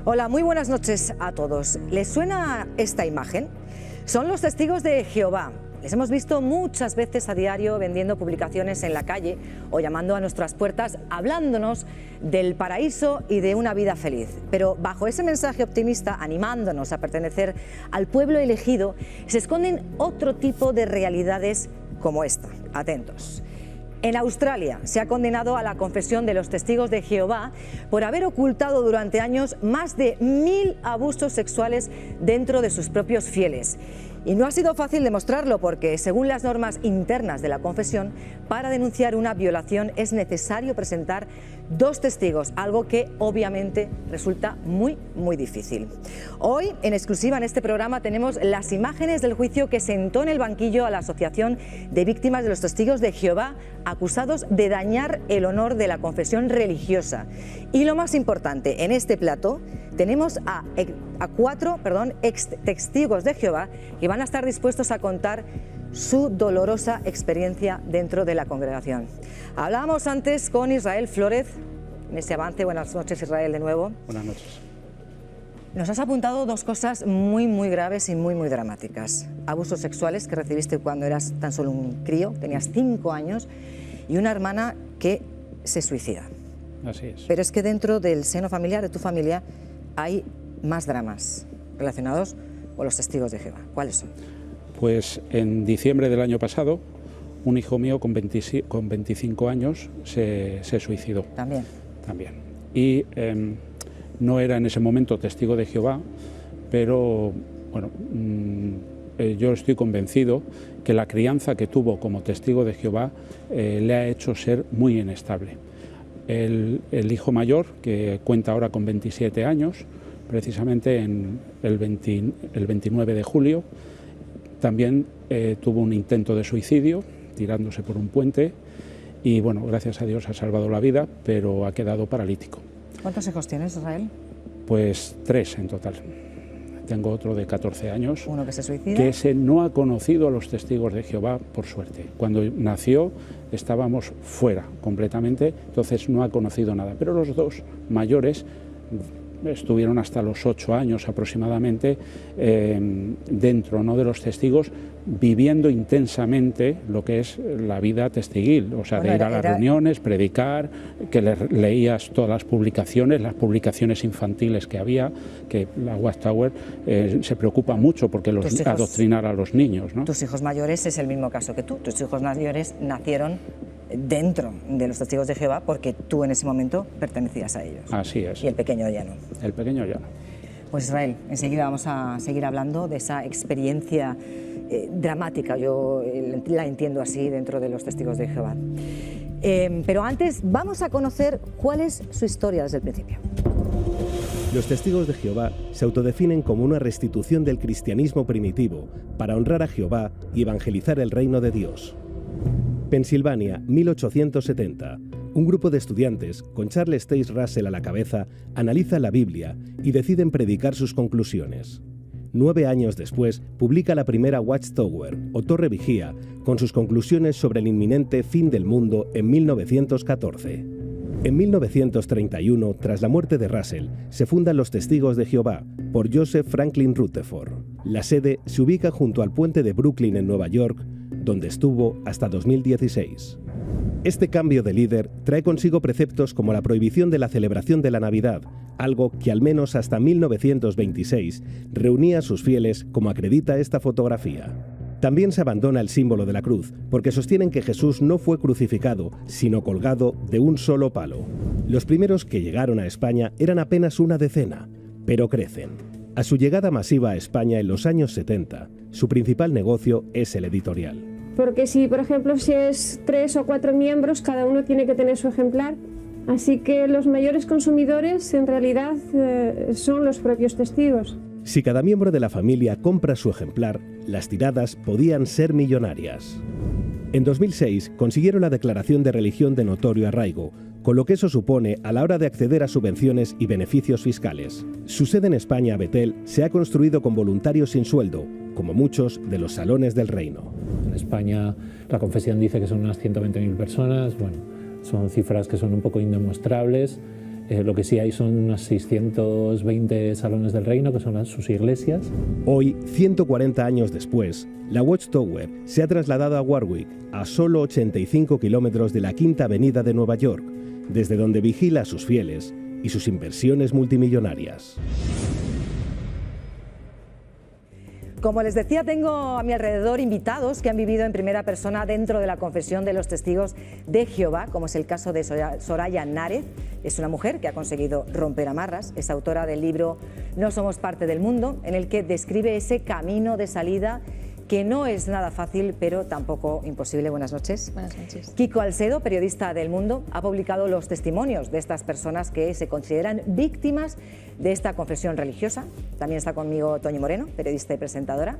Hola, muy buenas noches a todos. ¿Les suena esta imagen? Son los testigos de Jehová. Les hemos visto muchas veces a diario vendiendo publicaciones en la calle o llamando a nuestras puertas, hablándonos del paraíso y de una vida feliz. Pero bajo ese mensaje optimista, animándonos a pertenecer al pueblo elegido, se esconden otro tipo de realidades como esta. Atentos. En Australia se ha condenado a la confesión de los testigos de Jehová por haber ocultado durante años más de 1000 abusos sexuales dentro de sus propios fieles. Y no ha sido fácil demostrarlo porque, según las normas internas de la confesión, para denunciar una violación es necesario presentar 2 testigos, algo que obviamente resulta muy difícil. Hoy, en exclusiva en este programa, tenemos las imágenes del juicio que sentó en el banquillo a la Asociación de Víctimas de los Testigos de Jehová, acusados de dañar el honor de la confesión religiosa. Y lo más importante, en este plato tenemos a 4 ex testigos de Jehová que van a estar dispuestos a contar su dolorosa experiencia dentro de la congregación. Hablábamos antes con Israel Flórez en ese avance. Buenas noches, Israel, de nuevo. Buenas noches. Nos has apuntado 2 cosas muy graves y muy dramáticas. Abusos sexuales que recibiste cuando eras tan solo un crío, tenías 5 años, y una hermana que se suicida. Así es. Pero es que dentro del seno familiar, de tu familia, hay más dramas relacionados con los testigos de Jehová. ¿Cuáles son? Pues en diciembre del año pasado, un hijo mío con 25 años se suicidó. También. Y no era en ese momento testigo de Jehová, pero bueno, yo estoy convencido que la crianza que tuvo como testigo de Jehová le ha hecho ser muy inestable. El hijo mayor, que cuenta ahora con 27 años, precisamente en el 29 de julio, también tuvo un intento de suicidio, tirándose por un puente, y bueno, gracias a Dios ha salvado la vida, pero ha quedado paralítico. ¿Cuántos hijos tienes, Israel? Pues 3 en total. Tengo otro de 14 años. ¿Uno que se suicida? Que ese no ha conocido a los testigos de Jehová, por suerte. Cuando nació estábamos fuera completamente, entonces no ha conocido nada. Pero los 2 mayores estuvieron hasta los 8 años aproximadamente dentro, ¿no?, de los testigos, viviendo intensamente lo que es la vida testiguil, o sea, de ir a las reuniones, predicar, que leías todas las publicaciones infantiles que había, que la Watchtower se preocupa mucho porque adoctrinar a los niños, ¿no? Tus hijos mayores es el mismo caso que tú. Tus hijos mayores nacieron dentro de los testigos de Jehová porque tú en ese momento pertenecías a ellos. Así es. Y el pequeño ya no. El pequeño ya no. Pues Israel, enseguida vamos a seguir hablando de esa experiencia dramática, yo la entiendo así, dentro de los testigos de Jehová. Pero antes vamos a conocer cuál es su historia desde el principio. Los testigos de Jehová se autodefinen como una restitución del cristianismo primitivo para honrar a Jehová y evangelizar el reino de Dios. Pensilvania, 1870. Un grupo de estudiantes, con Charles Taze Russell a la cabeza, analiza la Biblia y deciden predicar sus conclusiones. 9 años después, publica la primera Watchtower, o Torre Vigía, con sus conclusiones sobre el inminente fin del mundo en 1914. En 1931, tras la muerte de Russell, se fundan los Testigos de Jehová, por Joseph Franklin Rutherford. La sede se ubica junto al puente de Brooklyn en Nueva York, donde estuvo hasta 2016. Este cambio de líder trae consigo preceptos como la prohibición de la celebración de la Navidad, algo que al menos hasta 1926 reunía a sus fieles, como acredita esta fotografía. También se abandona el símbolo de la cruz, porque sostienen que Jesús no fue crucificado, sino colgado de un solo palo. Los primeros que llegaron a España eran apenas una decena, pero crecen. A su llegada masiva a España en los años 70, su principal negocio es el editorial. Porque si, por ejemplo, si es 3 o 4 miembros, cada uno tiene que tener su ejemplar. Así que los mayores consumidores, en realidad, son los propios testigos. Si cada miembro de la familia compra su ejemplar, las tiradas podían ser millonarias. En 2006 consiguieron la declaración de religión de notorio arraigo, con lo que eso supone a la hora de acceder a subvenciones y beneficios fiscales. Su sede en España, Betel, se ha construido con voluntarios sin sueldo, como muchos de los salones del reino. En España la confesión dice que son unas 120.000 personas. Bueno, son cifras que son un poco indemostrables. Lo que sí hay son unos 620 salones del reino, que son sus iglesias. Hoy, 140 años después, la Watchtower se ha trasladado a Warwick, a solo 85 kilómetros de la Quinta Avenida de Nueva York, desde donde vigila a sus fieles y sus inversiones multimillonarias. Como les decía, tengo a mi alrededor invitados que han vivido en primera persona dentro de la confesión de los testigos de Jehová, como es el caso de Soraya Nárez. Es una mujer que ha conseguido romper amarras, es autora del libro No somos parte del mundo, en el que describe ese camino de salida que no es nada fácil, pero tampoco imposible. Buenas noches. Buenas noches. Kiko Alcedo, periodista del Mundo, ha publicado los testimonios de estas personas que se consideran víctimas de esta confesión religiosa. También está conmigo Toñi Moreno, periodista y presentadora.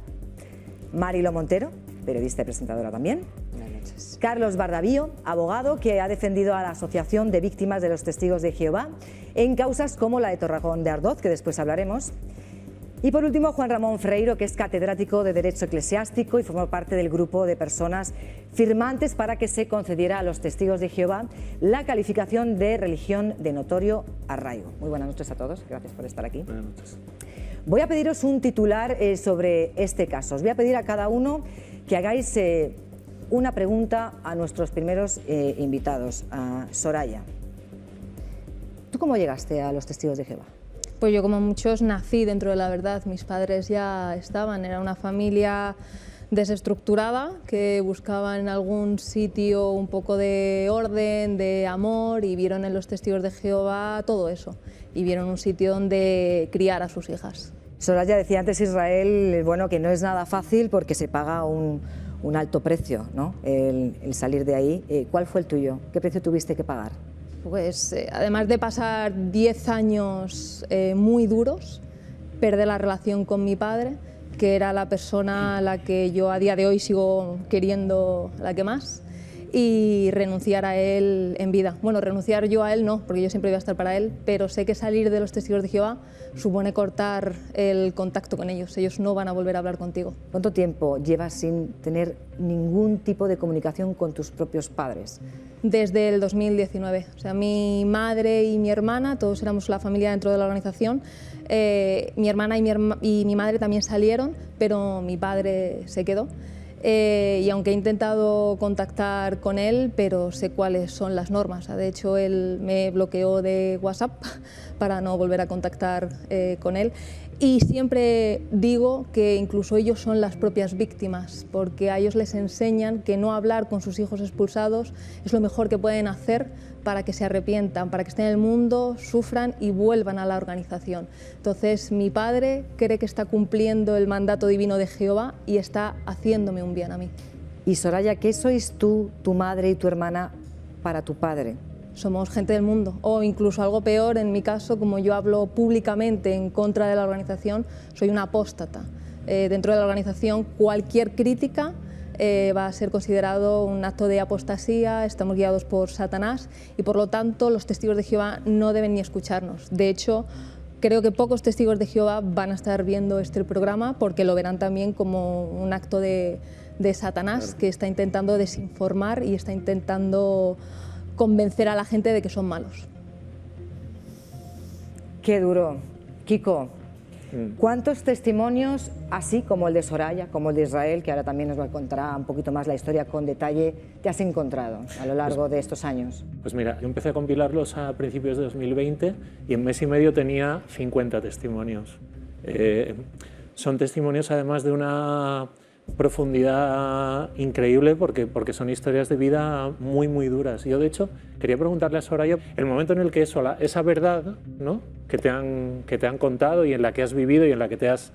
Marilo Montero, periodista y presentadora también. Buenas noches. Carlos Bardavío, abogado que ha defendido a la Asociación de Víctimas de los Testigos de Jehová en causas como la de Torrejón de Ardoz, que después hablaremos. Y por último, Juan Ramón Freiro, que es catedrático de Derecho Eclesiástico y formó parte del grupo de personas firmantes para que se concediera a los testigos de Jehová la calificación de religión de notorio arraigo. Muy buenas noches a todos, gracias por estar aquí. Buenas noches. Voy a pediros un titular sobre este caso. Os voy a pedir a cada uno que hagáis una pregunta a nuestros primeros invitados. A Soraya, ¿tú cómo llegaste a los testigos de Jehová? Pues yo, como muchos, nací dentro de la verdad. Mis padres ya estaban, era una familia desestructurada que buscaba en algún sitio un poco de orden, de amor, y vieron en los testigos de Jehová todo eso, y vieron un sitio donde criar a sus hijas. Soraya, decía antes Israel, bueno, que no es nada fácil porque se paga un alto precio, ¿no? El salir de ahí. ¿Cuál fue el tuyo? ¿Qué precio tuviste que pagar? Pues además de pasar 10 años muy duros, perder la relación con mi padre, que era la persona a la que yo a día de hoy sigo queriendo, la que más, y renunciar a él en vida. Bueno, renunciar yo a él no, porque yo siempre iba a estar para él, pero sé que salir de los testigos de Jehová supone cortar el contacto con ellos. Ellos no van a volver a hablar contigo. ¿Cuánto tiempo llevas sin tener ningún tipo de comunicación con tus propios padres? Desde el 2019. O sea, mi madre y mi hermana, todos éramos la familia dentro de la organización. Mi hermana y mi madre también salieron, pero mi padre se quedó. Y aunque he intentado contactar con él, pero sé cuáles son las normas. De hecho, él me bloqueó de WhatsApp para no volver a contactar con él. Y siempre digo que incluso ellos son las propias víctimas, porque a ellos les enseñan que no hablar con sus hijos expulsados es lo mejor que pueden hacer para que se arrepientan, para que estén en el mundo, sufran y vuelvan a la organización. Entonces, mi padre cree que está cumpliendo el mandato divino de Jehová y está haciéndome un bien a mí. Y Soraya, ¿qué sois tú, tu madre y tu hermana para tu padre? Somos gente del mundo, o incluso algo peor, en mi caso, como yo hablo públicamente en contra de la organización, soy una apóstata. Dentro de la organización, cualquier crítica va a ser considerado un acto de apostasía, estamos guiados por Satanás y por lo tanto los testigos de Jehová no deben ni escucharnos. De hecho, creo que pocos testigos de Jehová van a estar viendo este programa porque lo verán también como un acto de Satanás, que está intentando desinformar y está intentando convencer a la gente de que son malos. Qué duro. Kiko, ¿cuántos testimonios, así como el de Soraya, como el de Israel, que ahora también nos va a contar un poquito más la historia con detalle, te has encontrado a lo largo de estos años? Pues mira, yo empecé a compilarlos a principios de 2020 y en mes y medio tenía 50 testimonios. Son testimonios además de una profundidad increíble porque son historias de vida muy, muy duras. Yo, de hecho, quería preguntarle a Soraya, el momento en el que esa verdad, ¿no?, que te han contado y en la que has vivido y en la que te has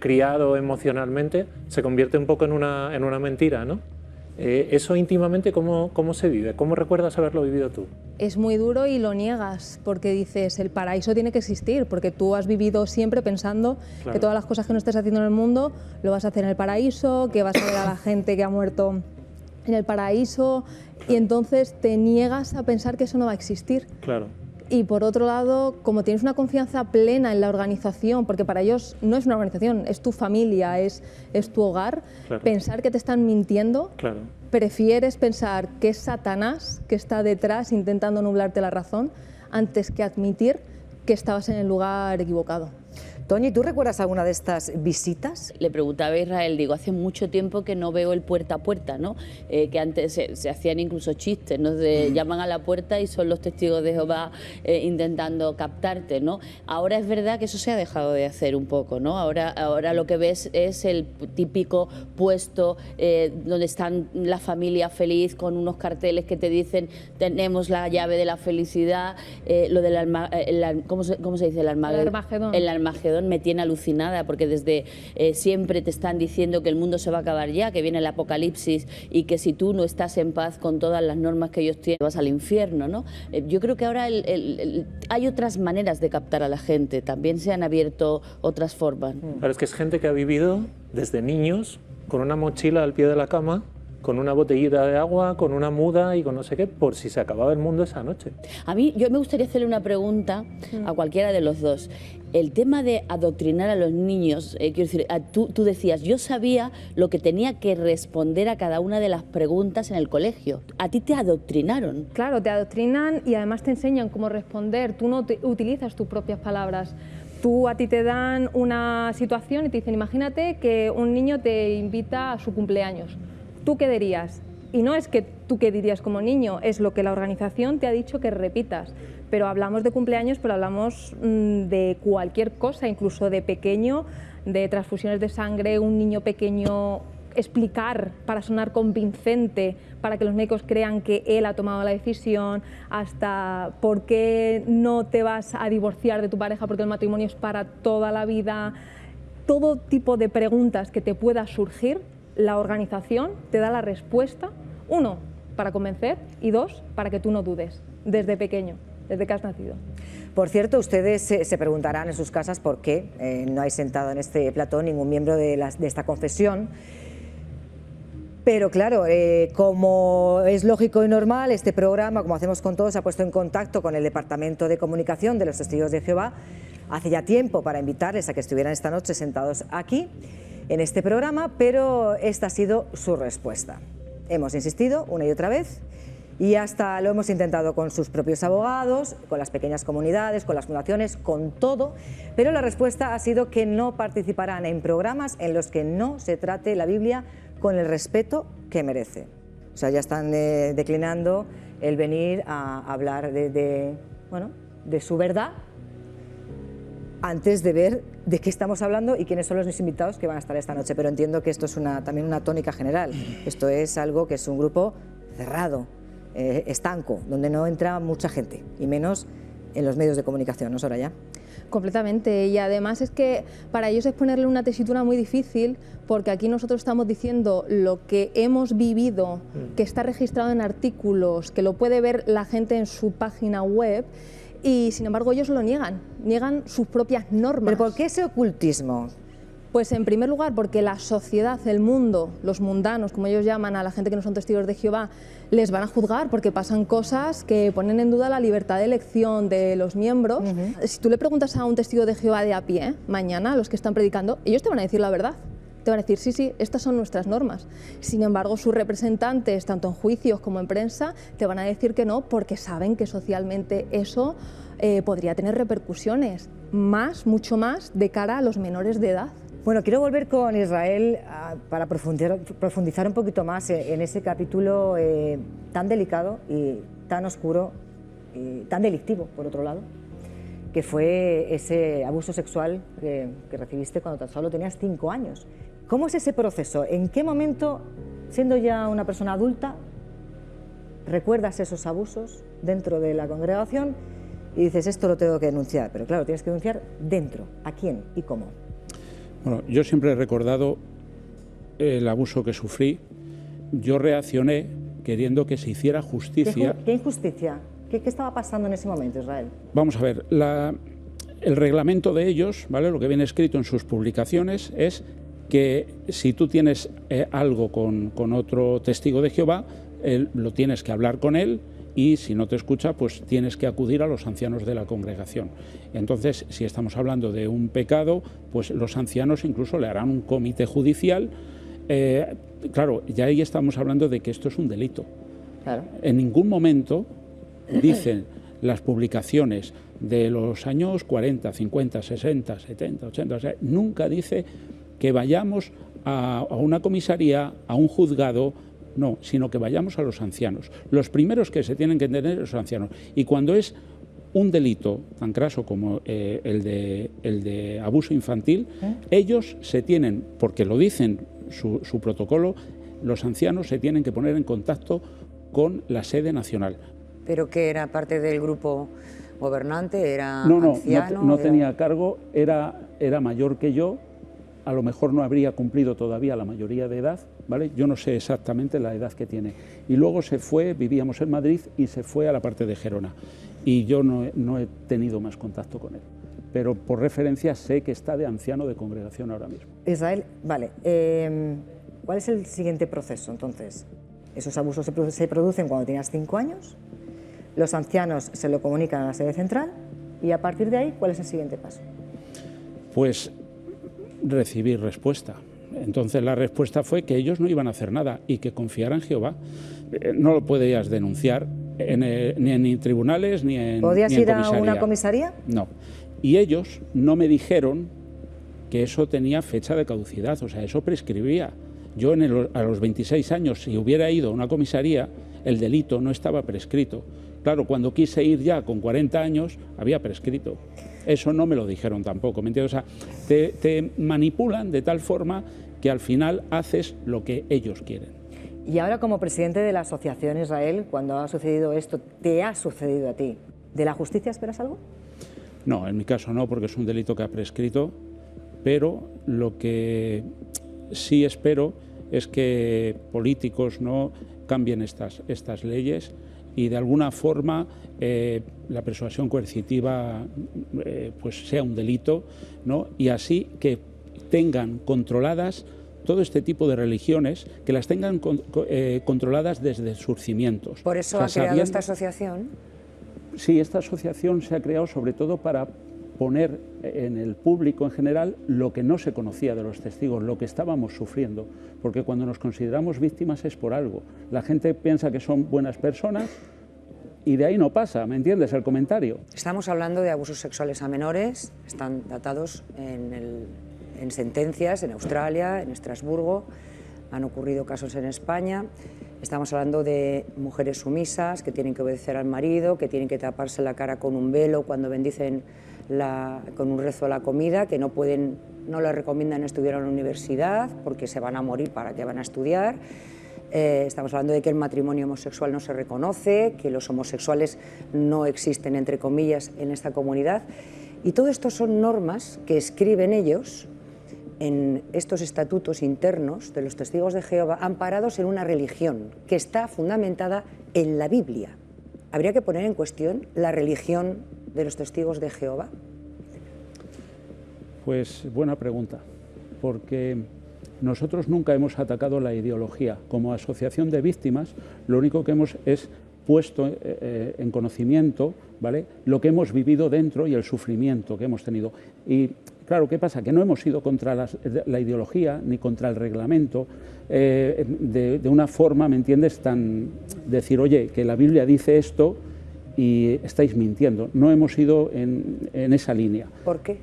criado emocionalmente, se convierte un poco en una mentira, ¿no? Eso íntimamente, ¿cómo se vive? ¿Cómo recuerdas haberlo vivido tú? Es muy duro y lo niegas porque dices, el paraíso tiene que existir, porque tú has vivido siempre pensando que todas las cosas que no estés haciendo en el mundo lo vas a hacer en el paraíso, que vas a ver a la gente que ha muerto en el paraíso, y entonces te niegas a pensar que eso no va a existir. Claro. Y por otro lado, como tienes una confianza plena en la organización, porque para ellos no es una organización, es tu familia, es tu hogar, Claro. pensar que te están mintiendo, Claro. prefieres pensar que es Satanás que está detrás intentando nublarte la razón antes que admitir que estabas en el lugar equivocado. Toñi, ¿tú recuerdas alguna de estas visitas? Le preguntaba a Israel, digo, hace mucho tiempo que no veo el puerta a puerta, ¿no? Que antes se hacían incluso chistes, ¿no? Llaman a la puerta y son los testigos de Jehová intentando captarte, ¿no? Ahora es verdad que eso se ha dejado de hacer un poco, ¿no? Ahora lo que ves es el típico puesto donde están la familia feliz con unos carteles que te dicen tenemos la llave de la felicidad, lo del ¿cómo se dice? El Armagedón. El Armagedón me tiene alucinada porque desde siempre te están diciendo que el mundo se va a acabar ya, que viene el apocalipsis y que si tú no estás en paz con todas las normas que ellos tienen vas al infierno, ¿no? Yo creo que ahora hay otras maneras de captar a la gente, también se han abierto otras formas. Claro, es que es gente que ha vivido desde niños con una mochila al pie de la cama, con una botellita de agua, con una muda y con no sé qué, por si se acababa el mundo esa noche. Yo me gustaría hacerle una pregunta a cualquiera de los dos. El tema de adoctrinar a los niños, quiero decir, tú decías, yo sabía lo que tenía que responder a cada una de las preguntas en el colegio. ¿A ti te adoctrinaron? Claro, te adoctrinan y además te enseñan cómo responder. Tú no utilizas tus propias palabras. A ti te dan una situación y te dicen, imagínate que un niño te invita a su cumpleaños. ¿Tú qué dirías? Y no es que tú qué dirías como niño, es lo que la organización te ha dicho que repitas. Pero hablamos de cumpleaños, pero hablamos de cualquier cosa, incluso de pequeño, de transfusiones de sangre, un niño pequeño, explicar para sonar convincente, para que los médicos crean que él ha tomado la decisión, hasta por qué no te vas a divorciar de tu pareja porque el matrimonio es para toda la vida. Todo tipo de preguntas que te pueda surgir, la organización te da la respuesta, uno, para convencer y dos, para que tú no dudes, desde pequeño, desde que has nacido. Por cierto, ustedes se preguntarán en sus casas por qué no hay sentado en este plató ningún miembro de esta confesión. Pero claro, como es lógico y normal, este programa, como hacemos con todos, se ha puesto en contacto con el Departamento de Comunicación de los Testigos de Jehová hace ya tiempo para invitarles a que estuvieran esta noche sentados aquí en este programa, pero esta ha sido su respuesta. Hemos insistido una y otra vez y hasta lo hemos intentado con sus propios abogados, con las pequeñas comunidades, con las fundaciones, con todo, pero la respuesta ha sido que no participarán en programas en los que no se trate la Biblia con el respeto que merece. O sea, ya están declinando el venir a hablar de su verdad antes de ver de qué estamos hablando y quiénes son los invitados que van a estar esta noche. Pero entiendo que esto es también una tónica general. Esto es algo que es un grupo cerrado, estanco, donde no entra mucha gente, y menos en los medios de comunicación, ¿no, Soraya? Completamente, y además es que para ellos es ponerle una tesitura muy difícil, porque aquí nosotros estamos diciendo lo que hemos vivido, que está registrado en artículos, que lo puede ver la gente en su página web, y sin embargo ellos lo niegan sus propias normas. ¿Pero por qué ese ocultismo? Pues en primer lugar porque la sociedad, el mundo, los mundanos, como ellos llaman a la gente que no son testigos de Jehová, les van a juzgar porque pasan cosas que ponen en duda la libertad de elección de los miembros. Si tú le preguntas a un testigo de Jehová de a pie, mañana, a los que están predicando, ellos te van a decir la verdad. Te van a decir, sí, estas son nuestras normas. Sin embargo, sus representantes, tanto en juicios como en prensa, te van a decir que no, porque saben que socialmente eso podría tener repercusiones, mucho más, de cara a los menores de edad. Bueno, quiero volver con Israel para profundizar un poquito más en ese capítulo tan delicado y tan oscuro y tan delictivo, por otro lado, que fue ese abuso sexual que recibiste cuando tan solo tenías 5 años. ¿Cómo es ese proceso? ¿En qué momento, siendo ya una persona adulta, recuerdas esos abusos dentro de la congregación y dices, esto lo tengo que denunciar? Pero claro, tienes que denunciar dentro. ¿A quién y cómo? Bueno, yo siempre he recordado el abuso que sufrí. Yo reaccioné queriendo que se hiciera justicia. ¿Qué injusticia? ¿Qué estaba pasando en ese momento, Israel? Vamos a ver, el reglamento de ellos, ¿vale? Lo que viene escrito en sus publicaciones es que si tú tienes algo con otro testigo de Jehová, lo tienes que hablar con él y si no te escucha, pues tienes que acudir a los ancianos de la congregación. Entonces, si estamos hablando de un pecado, pues los ancianos incluso le harán un comité judicial. Claro, ya ahí estamos hablando de que esto es un delito. Claro. En ningún momento dicen las publicaciones de los años 40, 50, 60, 70, 80, o sea, nunca dice que vayamos a una comisaría, a un juzgado, no, sino que vayamos a los ancianos. Los primeros que se tienen que entender son los ancianos. Y cuando es un delito tan craso como el de abuso infantil, ellos se tienen, porque lo dicen su protocolo, los ancianos se tienen que poner en contacto con la sede nacional. ¿Pero que era parte del grupo gobernante? ¿Era anciano? No tenía cargo, era mayor que yo, a lo mejor no habría cumplido todavía la mayoría de edad, ¿vale? Yo no sé exactamente la edad que tiene. Y luego se fue, vivíamos en Madrid, y se fue a la parte de Gerona. Y yo no he tenido más contacto con él. Pero por referencia sé que está de anciano de congregación ahora mismo. Israel, vale. ¿Cuál es el siguiente proceso entonces? Esos abusos se producen cuando tenías 5 años, los ancianos se lo comunican a la sede central y a partir de ahí, ¿cuál es el siguiente paso? Pues recibir respuesta. Entonces la respuesta fue que ellos no iban a hacer nada y que confiaran en Jehová. No lo podías denunciar ni en tribunales ni en ¿Podías ir a comisaría. una comisaría? No. Y ellos no me dijeron que eso tenía fecha de caducidad, o sea, eso prescribía. Yo a los 26 años, si hubiera ido a una comisaría, el delito no estaba prescrito. Claro, cuando quise ir ya con 40 años, había prescrito. Eso no me lo dijeron tampoco, ¿me entiendes? O sea, te manipulan de tal forma que al final haces lo que ellos quieren. Y ahora, como presidente de la asociación Israel, cuando ha sucedido esto, te ha sucedido a ti, ¿de la justicia esperas algo? No, en mi caso no, porque es un delito que ha prescrito, pero lo que sí espero es que políticos no cambien estas leyes y de alguna forma la persuasión coercitiva pues sea un delito, ¿no? Y así que tengan controladas todo este tipo de religiones, que las tengan controladas desde sus cimientos. ¿Por eso ha creado esta asociación? Sí, esta asociación se ha creado sobre todo para poner en el público en general lo que no se conocía de los testigos, lo que estábamos sufriendo, porque cuando nos consideramos víctimas es por algo. La gente piensa que son buenas personas y de ahí no pasa, ¿me entiendes el comentario? Estamos hablando de abusos sexuales a menores, están datados en sentencias en Australia, en Estrasburgo, han ocurrido casos en España. Estamos hablando de mujeres sumisas que tienen que obedecer al marido, que tienen que taparse la cara con un velo cuando bendicen con un rezo la comida, que no les recomiendan estudiar en la universidad porque se van a morir para que van a estudiar. Estamos hablando de que el matrimonio homosexual no se reconoce, que los homosexuales no existen, entre comillas, en esta comunidad. Y todo esto son normas que escriben ellos en estos estatutos internos de los testigos de Jehová, amparados en una religión que está fundamentada en la Biblia. ¿Habría que poner en cuestión la religión de los testigos de Jehová? Pues buena pregunta, porque nosotros nunca hemos atacado la ideología. Como asociación de víctimas, lo único que hemos es puesto en conocimiento, ¿vale?, lo que hemos vivido dentro y el sufrimiento que hemos tenido. Y claro, ¿qué pasa? Que no hemos ido contra la ideología ni contra el reglamento de una forma, ¿me entiendes?, tan decir, oye, que la Biblia dice esto y estáis mintiendo. No hemos ido en esa línea. ¿Por qué?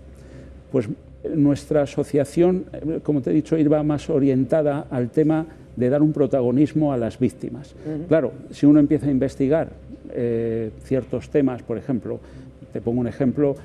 Pues nuestra asociación, como te he dicho, iba más orientada al tema de dar un protagonismo a las víctimas. Claro, si uno empieza a investigar ciertos temas, por ejemplo, te pongo un ejemplo,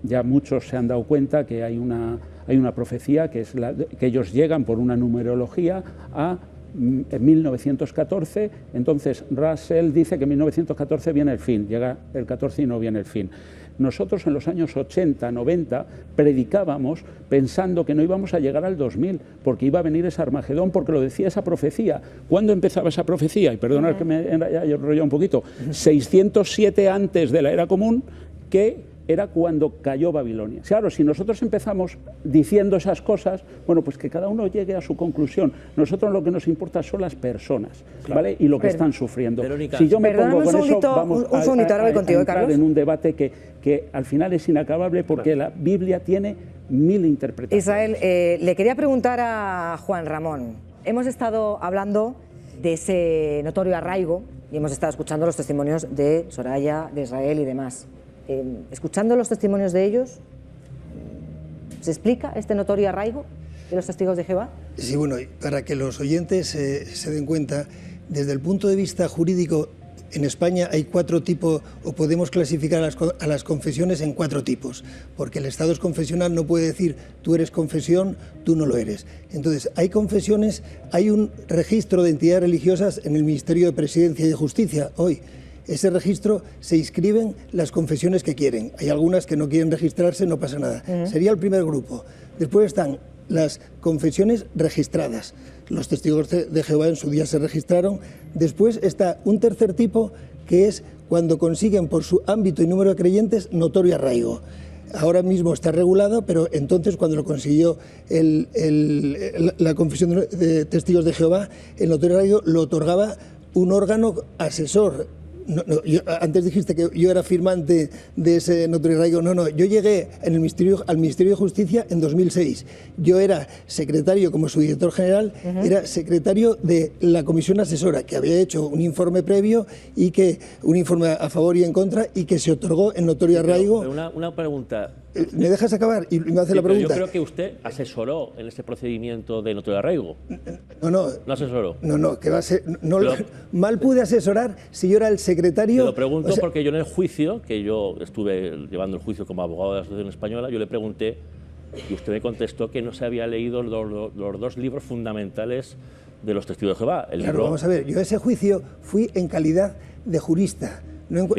ya muchos se han dado cuenta que hay una profecía que es que ellos llegan por una numerología a 1914, entonces Russell dice que en 1914 viene el fin, llega el 14 y no viene el fin. Nosotros en los años 80, 90 predicábamos pensando que no íbamos a llegar al 2000 porque iba a venir ese Armagedón, porque lo decía esa profecía. ¿Cuándo empezaba esa profecía? Y perdonad que me haya enrollado un poquito. 607 antes de la era común, que era cuando cayó Babilonia. Claro, si nosotros empezamos diciendo esas cosas, bueno, pues que cada uno llegue a su conclusión. Nosotros lo que nos importa son las personas, ¿vale? Y lo que están sufriendo. Verónica, si yo me pongo con eso, vamos un segundito, ahora voy contigo, entrar Carlos. en un debate que al final es inacabable porque la Biblia tiene 1000 interpretaciones. Israel, le quería preguntar a Juan Ramón. Hemos estado hablando de ese notorio arraigo y hemos estado escuchando los testimonios de Soraya, de Israel y demás. Escuchando los testimonios de ellos, ¿se explica este notorio arraigo de los testigos de Jehová? Sí, bueno, para que los oyentes se den cuenta, desde el punto de vista jurídico, en España hay 4 tipos, o podemos clasificar a las confesiones en 4 tipos, porque el Estado es confesional, no puede decir tú eres confesión, tú no lo eres. Entonces, hay confesiones, hay un registro de entidades religiosas en el Ministerio de Presidencia y de Justicia hoy. Ese registro se inscriben las confesiones que quieren. Hay algunas que no quieren registrarse, no pasa nada. Sería el primer grupo. Después están las confesiones registradas. Los testigos de Jehová en su día se registraron. Después está un tercer tipo, que es cuando consiguen por su ámbito y número de creyentes notorio arraigo. Ahora mismo está regulado, pero entonces cuando lo consiguió la confesión de testigos de Jehová, el notorio arraigo lo otorgaba un órgano asesor. Antes dijiste que yo era firmante de ese notorio arraigo. No, yo llegué al Ministerio de Justicia en 2006. Yo era secretario, como su director general, era secretario de la comisión asesora, que había hecho un informe previo y un informe a favor y en contra, y que se otorgó el notorio arraigo. Pero una pregunta. ¿Me dejas acabar? Y me hace la pregunta. Yo creo que usted asesoró en ese procedimiento de notorio arraigo. No asesoró. No, que va a ser. Mal pude asesorar si yo era el secretario. Te lo pregunto porque yo en el juicio, que yo estuve llevando el juicio como abogado de la Asociación Española, yo le pregunté y usted me contestó que no se había leído los 2 libros fundamentales de los testigos de Jehová. Claro, vamos a ver, yo a ese juicio fui en calidad de jurista.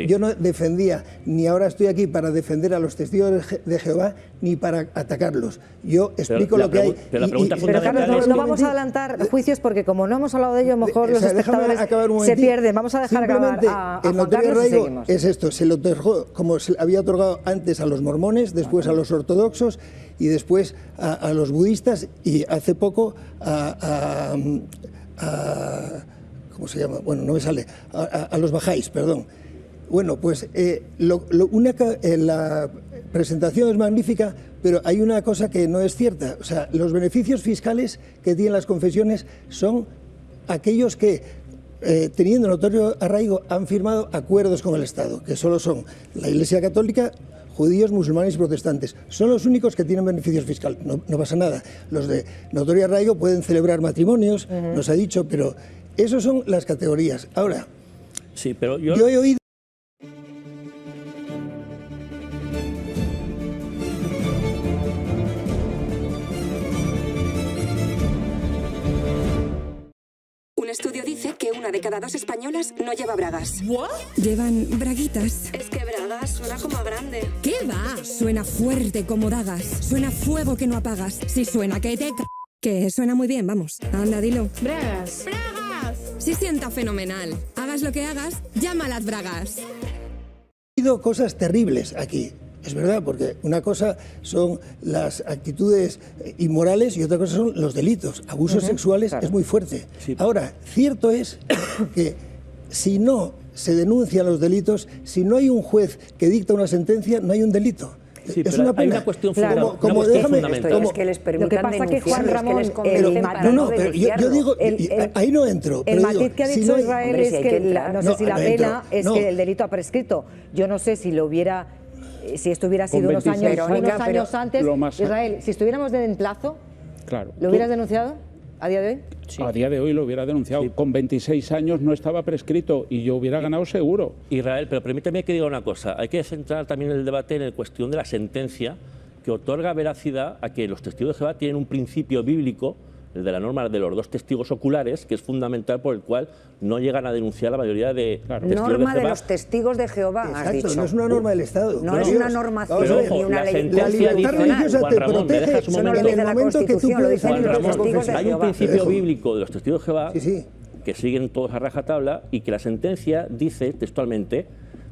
Yo no defendía, ni ahora estoy aquí para defender a los testigos de Jehová, ni para atacarlos. Yo explico lo que hay. Pero la pregunta fundamental Carlos, es... no vamos a adelantar juicios porque como no hemos hablado de ello, mejor los espectadores se pierden. Vamos a dejar acabar a Juan Carlos y seguimos. Es esto, se lo otorgó, como se había otorgado antes a los mormones, después a los ortodoxos y después a los budistas y hace poco ¿cómo se llama? Bueno, no me sale. A los bajáis, perdón. Bueno, pues la presentación es magnífica, pero hay una cosa que no es cierta. O sea, los beneficios fiscales que tienen las confesiones son aquellos que, teniendo notorio arraigo, han firmado acuerdos con el Estado, que solo son la Iglesia Católica, judíos, musulmanes y protestantes. Son los únicos que tienen beneficios fiscales. No pasa nada. Los de notorio arraigo pueden celebrar matrimonios, nos ha dicho, pero esas son las categorías. Ahora, sí, pero yo he oído... Un estudio dice que 1 de cada 2 españolas no lleva bragas. ¿What? Llevan braguitas. Es que bragas suena como a grande. ¿Qué va? Suena fuerte como dagas. Suena fuego que no apagas. Si suena que te... Que suena muy bien, vamos. Anda, dilo. Bragas. ¡Bragas! Sí sienta fenomenal. Hagas lo que hagas, llama a las bragas. He oído cosas terribles aquí. Es verdad, porque una cosa son las actitudes inmorales y otra cosa son los delitos. Abusos sexuales es muy fuerte. Sí. Ahora, cierto es que si no se denuncian los delitos, si no hay un juez que dicta una sentencia, no hay un delito. Sí, es una pena. Hay una cuestión fundamental. Es que les permitan lo que pasa que Juan Ramón, yo digo, ahí no entro. El matiz que ha dicho Israel es que no sé si la pena es que el delito ha prescrito. Yo no sé si lo hubiera... Si esto hubiera sido unos años antes, Israel, si estuviéramos en plazo, claro. ¿lo hubieras denunciado a día de hoy? Sí. A día de hoy lo hubiera denunciado. Sí. Con 26 años no estaba prescrito y yo hubiera ganado seguro. Israel, pero permíteme que diga una cosa. Hay que centrar también el debate en la cuestión de la sentencia que otorga veracidad a que los testigos de Jehová tienen un principio bíblico, el de la norma de los 2 testigos oculares, que es fundamental, por el cual no llegan a denunciar la mayoría de testigos de Jehová. Norma de los testigos de Jehová, has dicho. No es una norma del Estado. No es una normación ni una ley. La libertad religiosa te protege en el momento que tú puedes salir de los testigos de Jehová. Hay un principio bíblico de los testigos de Jehová que siguen todos a rajatabla y que la sentencia dice textualmente,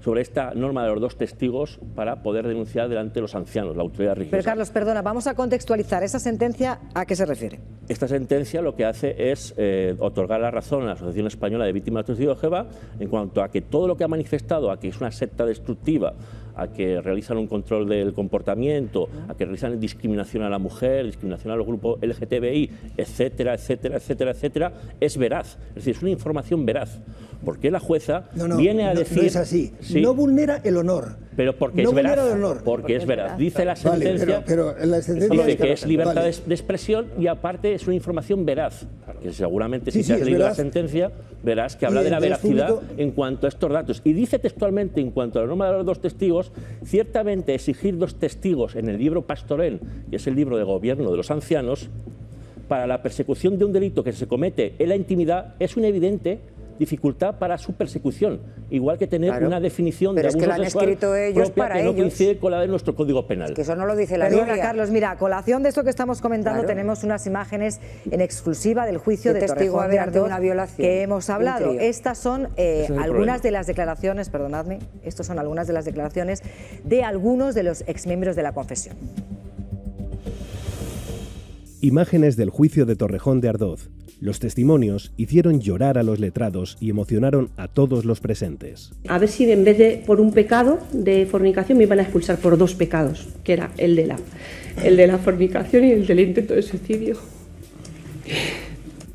sobre esta norma de los 2 testigos para poder denunciar delante de los ancianos, la autoridad religiosa. Pero Carlos, perdona, vamos a contextualizar. ¿Esa sentencia a qué se refiere? Esta sentencia lo que hace es otorgar la razón a la Asociación Española de Víctimas de los Testigos de Jehová en cuanto a que todo lo que ha manifestado, a que es una secta destructiva, a que realizan un control del comportamiento, a que realizan discriminación a la mujer, discriminación a los grupos LGTBI, etcétera, etcétera, etcétera, etcétera, es veraz. Es decir, es una información veraz. Porque la jueza viene a decir... No es así. Sí, no vulnera el honor. Pero porque no es veraz. El honor. Porque es veraz. Dice la sentencia, pero la sentencia dice que es libertad de expresión y aparte es una información veraz. Que seguramente si te has leído la sentencia verás que habla de la veracidad en cuanto a estos datos. Y dice textualmente, en cuanto a la norma de los 2 testigos, ciertamente exigir 2 testigos en el libro Pastorel, que es el libro de gobierno de los ancianos, para la persecución de un delito que se comete en la intimidad es una evidente dificultad para su persecución, igual que tener una definición de abuso sexual propia que no coincide con la de nuestro Código Penal. Es que eso no lo dice la Biblia. Carlos, mira, a colación de esto que estamos comentando, tenemos unas imágenes en exclusiva del juicio de Torrejón de Ardoz que hemos hablado. Estas son algunas de las declaraciones, perdonadme, estas son algunas de las declaraciones de algunos de los exmiembros de la confesión. Imágenes del juicio de Torrejón de Ardoz. Los testimonios hicieron llorar a los letrados y emocionaron a todos los presentes. A ver si en vez de por un pecado de fornicación me iban a expulsar por 2 pecados, que era el de la fornicación y el del intento de suicidio.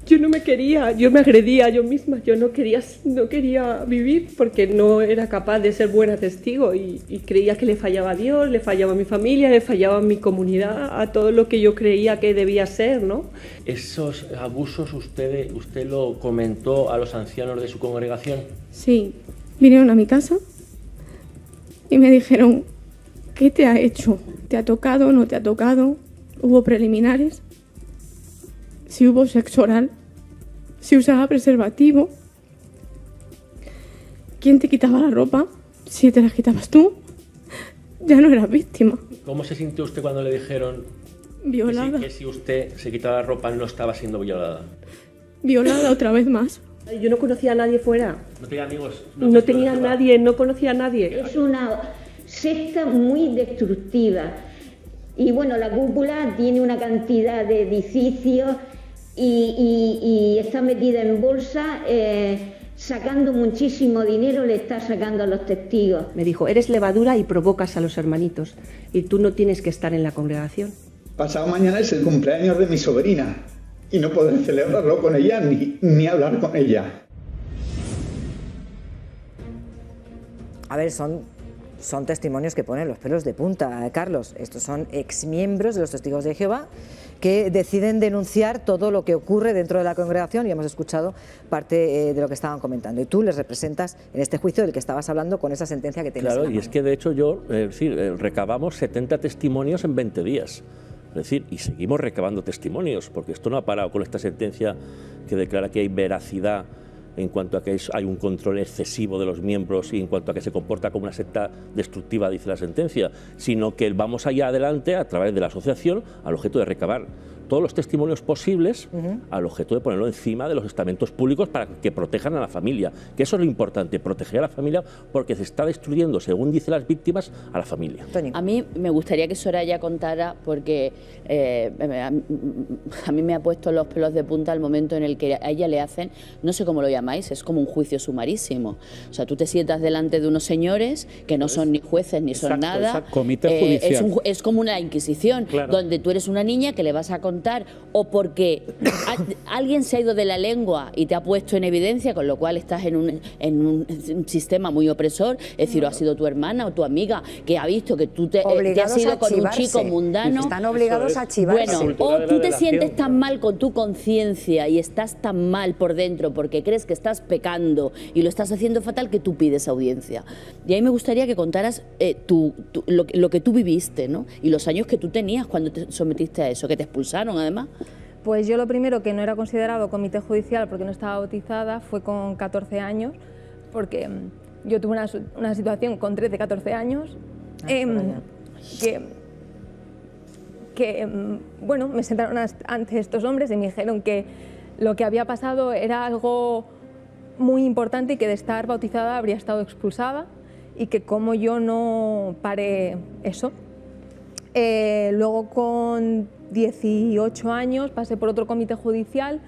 Yo no me quería, yo me agredía a yo misma, yo no quería vivir porque no era capaz de ser buena testigo y creía que le fallaba a Dios, le fallaba a mi familia, le fallaba a mi comunidad, a todo lo que yo creía que debía ser, ¿no? ¿Esos abusos usted lo comentó a los ancianos de su congregación? Sí, vinieron a mi casa y me dijeron, ¿qué te ha hecho? ¿Te ha tocado? ¿No te ha tocado? ¿Hubo preliminares? Si hubo sexo oral, si usaba preservativo, ¿quién te quitaba la ropa? Si te la quitabas tú, ya no eras víctima. ¿Cómo se sintió usted cuando le dijeron violada? Que si usted se quitaba la ropa no estaba siendo violada? Violada otra vez más. Yo no conocía a nadie fuera. ¿No tenía amigos? No tenía nadie, no conocía a nadie. Es una secta muy destructiva. Y bueno, la cúpula tiene una cantidad de edificios y está metida en bolsa, sacando muchísimo dinero, le está sacando a los testigos. Me dijo, eres levadura y provocas a los hermanitos, y tú no tienes que estar en la congregación. Pasado mañana es el cumpleaños de mi sobrina, y no podré celebrarlo con ella ni hablar con ella. A ver, son testimonios que ponen los pelos de punta, Carlos. Estos son exmiembros de los Testigos de Jehová que deciden denunciar todo lo que ocurre dentro de la congregación y hemos escuchado parte de lo que estaban comentando. Y tú les representas en este juicio del que estabas hablando con esa sentencia que tienes. Claro, y es que de hecho recabamos 70 testimonios en 20 días. Es decir, y seguimos recabando testimonios, porque esto no ha parado con esta sentencia que declara que hay veracidad en cuanto a que hay un control excesivo de los miembros y en cuanto a que se comporta como una secta destructiva, dice la sentencia, sino que vamos allá adelante a través de la asociación al objeto de recabar todos los testimonios posibles al objeto de ponerlo encima de los estamentos públicos para que protejan a la familia, que eso es lo importante, proteger a la familia porque se está destruyendo, según dicen las víctimas, a la familia. A mí me gustaría que Soraya contara, porque a mí me ha puesto los pelos de punta al momento en el que a ella le hacen, no sé cómo lo llamáis, es como un juicio sumarísimo. O sea, tú te sientas delante de unos señores que no son ni jueces ni son nada. Comité judicial. Es como una inquisición, donde tú eres una niña que le vas a contar o porque alguien se ha ido de la lengua y te ha puesto en evidencia, con lo cual estás en un sistema muy opresor, es decir, o ha sido tu hermana o tu amiga que ha visto que tú te has ido con un chico mundano. Están obligados a chivarse. Bueno, o tú te sientes tan mal con tu conciencia y estás tan mal por dentro porque crees que estás pecando y lo estás haciendo fatal que tú pides audiencia. Y ahí me gustaría que contaras lo que tú viviste, ¿no? Y los años que tú tenías cuando te sometiste a eso, que te expulsaron además. Pues yo lo primero, que no era considerado comité judicial porque no estaba bautizada, fue con 14 años, porque yo tuve una situación con 13, 14 años, bueno, me sentaron ante estos hombres y me dijeron que lo que había pasado era algo muy importante y que de estar bautizada habría estado expulsada y que como yo no paré eso. Luego con 18 años pasé por otro comité judicial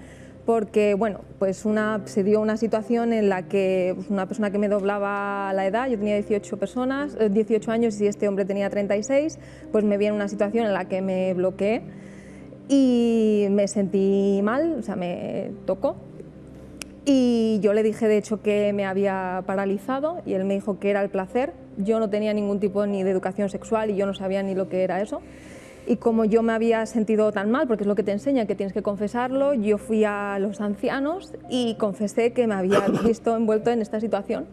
porque bueno, pues se dio una situación en la que una persona que me doblaba la edad, yo tenía 18 años y este hombre tenía 36, pues me vi en una situación en la que me bloqueé y me sentí mal, o sea, me tocó. Y yo le dije, de hecho, que me había paralizado y él me dijo que era el placer. Yo no tenía ningún tipo ni de educación sexual y yo no sabía ni lo que era eso. Y como yo me había sentido tan mal, porque es lo que te enseña, que tienes que confesarlo, yo fui a los ancianos y confesé que me había visto envuelto en esta situación.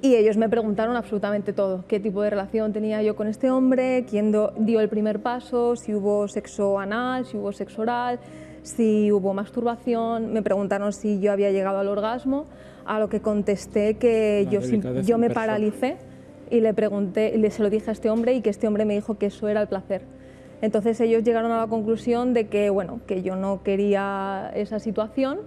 Y ellos me preguntaron absolutamente todo, qué tipo de relación tenía yo con este hombre, quién dio el primer paso, si hubo sexo anal, si hubo sexo oral, si hubo masturbación, me preguntaron si yo había llegado al orgasmo, a lo que contesté que yo me paralicé y le pregunté, se lo dije a este hombre y que este hombre me dijo que eso era el placer. Entonces ellos llegaron a la conclusión de que, bueno, que yo no quería esa situación,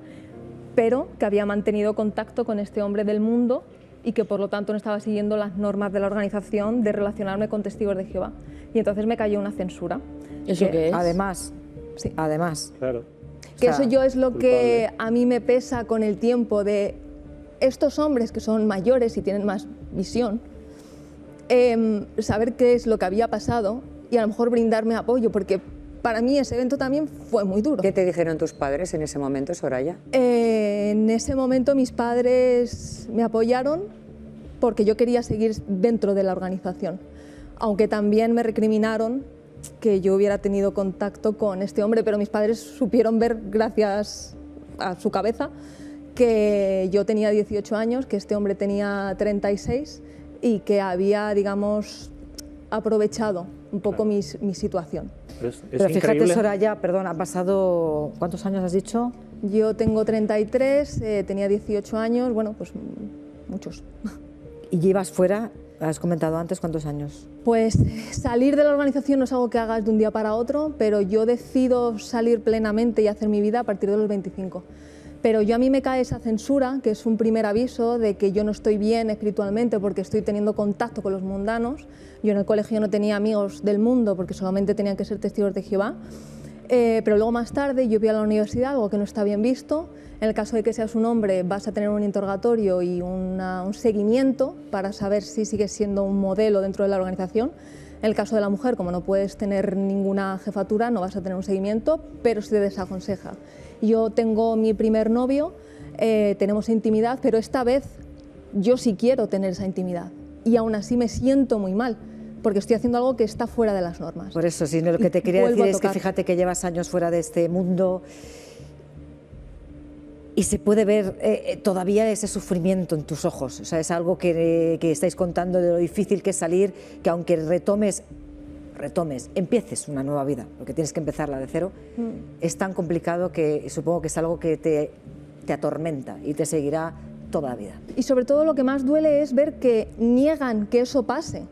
pero que había mantenido contacto con este hombre del mundo y que por lo tanto no estaba siguiendo las normas de la organización de relacionarme con testigos de Jehová. Y entonces me cayó una censura. ¿Eso qué es? Además, sí. Además. Claro. Que eso yo es lo que a mí me pesa con el tiempo de estos hombres que son mayores y tienen más visión, saber qué es lo que había pasado y a lo mejor brindarme apoyo, porque para mí ese evento también fue muy duro. ¿Qué te dijeron tus padres en ese momento, Soraya? En ese momento mis padres me apoyaron porque yo quería seguir dentro de la organización, aunque también me recriminaron que yo hubiera tenido contacto con este hombre, pero mis padres supieron ver, gracias a su cabeza, que yo tenía 18 años, que este hombre tenía 36 y que había, digamos, aprovechado un poco mi situación. Pero fíjate, Soraya, perdón, ha pasado... ¿Cuántos años has dicho? Yo tengo 33, tenía 18 años, bueno, pues muchos. ¿Y llevas fuera, has comentado antes, cuántos años? Pues salir de la organización no es algo que hagas de un día para otro, pero yo decido salir plenamente y hacer mi vida a partir de los 25. Pero a mí me cae esa censura, que es un primer aviso de que yo no estoy bien espiritualmente porque estoy teniendo contacto con los mundanos. Yo en el colegio no tenía amigos del mundo porque solamente tenían que ser testigos de Jehová. Pero luego más tarde yo fui a la universidad, algo que no está bien visto. En el caso de que seas un hombre vas a tener un interrogatorio y un seguimiento para saber si sigues siendo un modelo dentro de la organización. En el caso de la mujer, como no puedes tener ninguna jefatura, no vas a tener un seguimiento, pero se te desaconseja. Yo tengo mi primer novio, tenemos intimidad, pero esta vez yo sí quiero tener esa intimidad y aún así me siento muy mal porque estoy haciendo algo que está fuera de las normas. Por eso, sí, lo que te quería decir es que fíjate que llevas años fuera de este mundo y se puede ver todavía ese sufrimiento en tus ojos. O sea, es algo que estáis contando de lo difícil que es salir, que aunque retomes, empieces una nueva vida, porque tienes que empezarla de cero, es tan complicado que supongo que es algo que te atormenta y te seguirá toda la vida. Y sobre todo lo que más duele es ver que niegan que eso pase.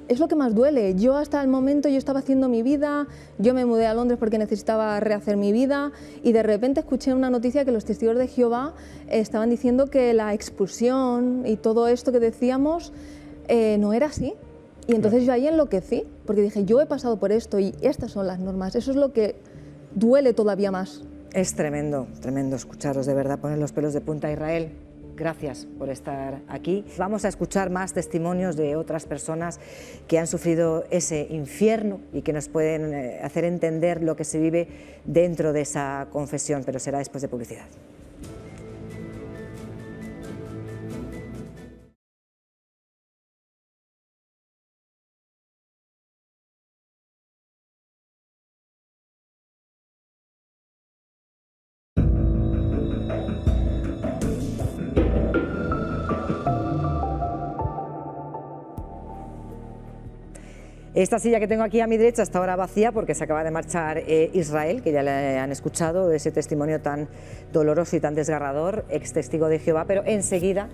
Es lo que más duele. Yo hasta el momento yo estaba haciendo mi vida, yo me mudé a Londres porque necesitaba rehacer mi vida y de repente escuché una noticia que los testigos de Jehová estaban diciendo que la expulsión y todo esto que decíamos no era así. Y entonces yo ahí enloquecí, porque dije, yo he pasado por esto y estas son las normas. Eso es lo que duele todavía más. Es tremendo, tremendo escucharos, de verdad, poner los pelos de punta. Israel, gracias por estar aquí. Vamos a escuchar más testimonios de otras personas que han sufrido ese infierno y que nos pueden hacer entender lo que se vive dentro de esa confesión, pero será después de publicidad. Esta silla que tengo aquí a mi derecha está ahora vacía porque se acaba de marchar Israel, que ya le han escuchado ese testimonio tan doloroso y tan desgarrador, ex testigo de Jehová, pero enseguida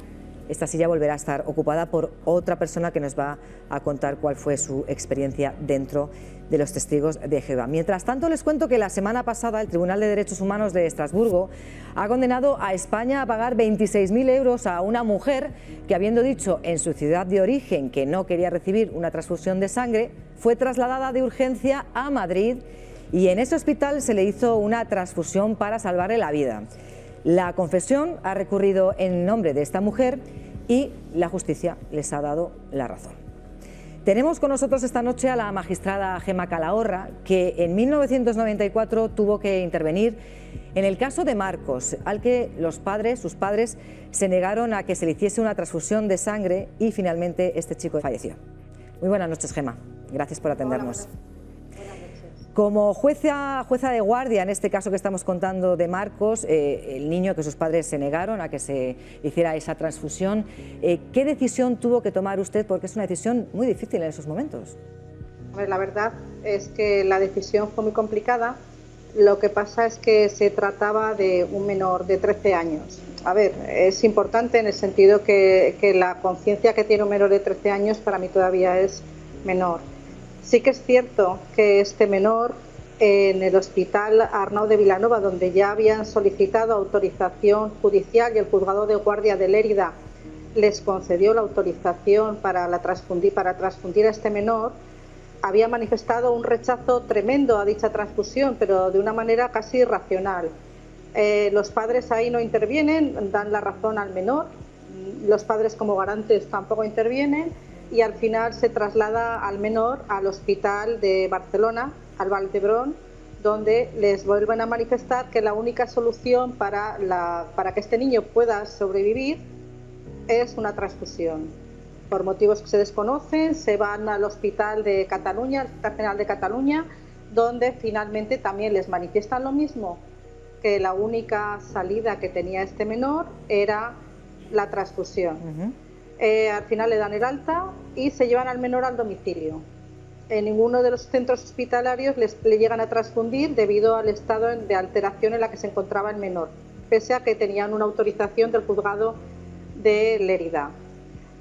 esta silla volverá a estar ocupada por otra persona que nos va a contar cuál fue su experiencia dentro de los Testigos de Jehová. Mientras tanto, les cuento que la semana pasada el Tribunal de Derechos Humanos de Estrasburgo ha condenado a España a pagar 26.000 euros a una mujer que, habiendo dicho en su ciudad de origen que no quería recibir una transfusión de sangre, fue trasladada de urgencia a Madrid y en ese hospital se le hizo una transfusión para salvarle la vida. La confesión ha recurrido en nombre de esta mujer y la justicia les ha dado la razón. Tenemos con nosotros esta noche a la magistrada Gemma Calahorra, que en 1994 tuvo que intervenir en el caso de Marcos, al que sus padres, se negaron a que se le hiciese una transfusión de sangre y finalmente este chico falleció. Muy buenas noches, Gemma. Gracias por atendernos. Como jueza de guardia en este caso que estamos contando de Marcos, el niño que sus padres se negaron a que se hiciera esa transfusión, ¿qué decisión tuvo que tomar usted? Porque es una decisión muy difícil en esos momentos. La verdad es que la decisión fue muy complicada. Lo que pasa es que se trataba de un menor de 13 años. A ver, es importante en el sentido que la conciencia que tiene un menor de 13 años para mí todavía es menor. Sí que es cierto que este menor en el Hospital Arnau de Vilanova, donde ya habían solicitado autorización judicial y el Juzgado de Guardia de Lérida les concedió la autorización para transfundir a este menor, había manifestado un rechazo tremendo a dicha transfusión, pero de una manera casi irracional. Los padres ahí no intervienen, dan la razón al menor, los padres como garantes tampoco intervienen, y al final se traslada al menor al hospital de Barcelona, al Vall d'Hebron, donde les vuelven a manifestar que la única solución para que este niño pueda sobrevivir es una transfusión. Por motivos que se desconocen, se van al hospital de Cataluña, al Hospital General de Cataluña, donde finalmente también les manifiestan lo mismo, que la única salida que tenía este menor era la transfusión. Al final le dan el alta y se llevan al menor al domicilio. En ninguno de los centros hospitalarios le llegan a transfundir debido al estado de alteración en la que se encontraba el menor, pese a que tenían una autorización del Juzgado de Lérida.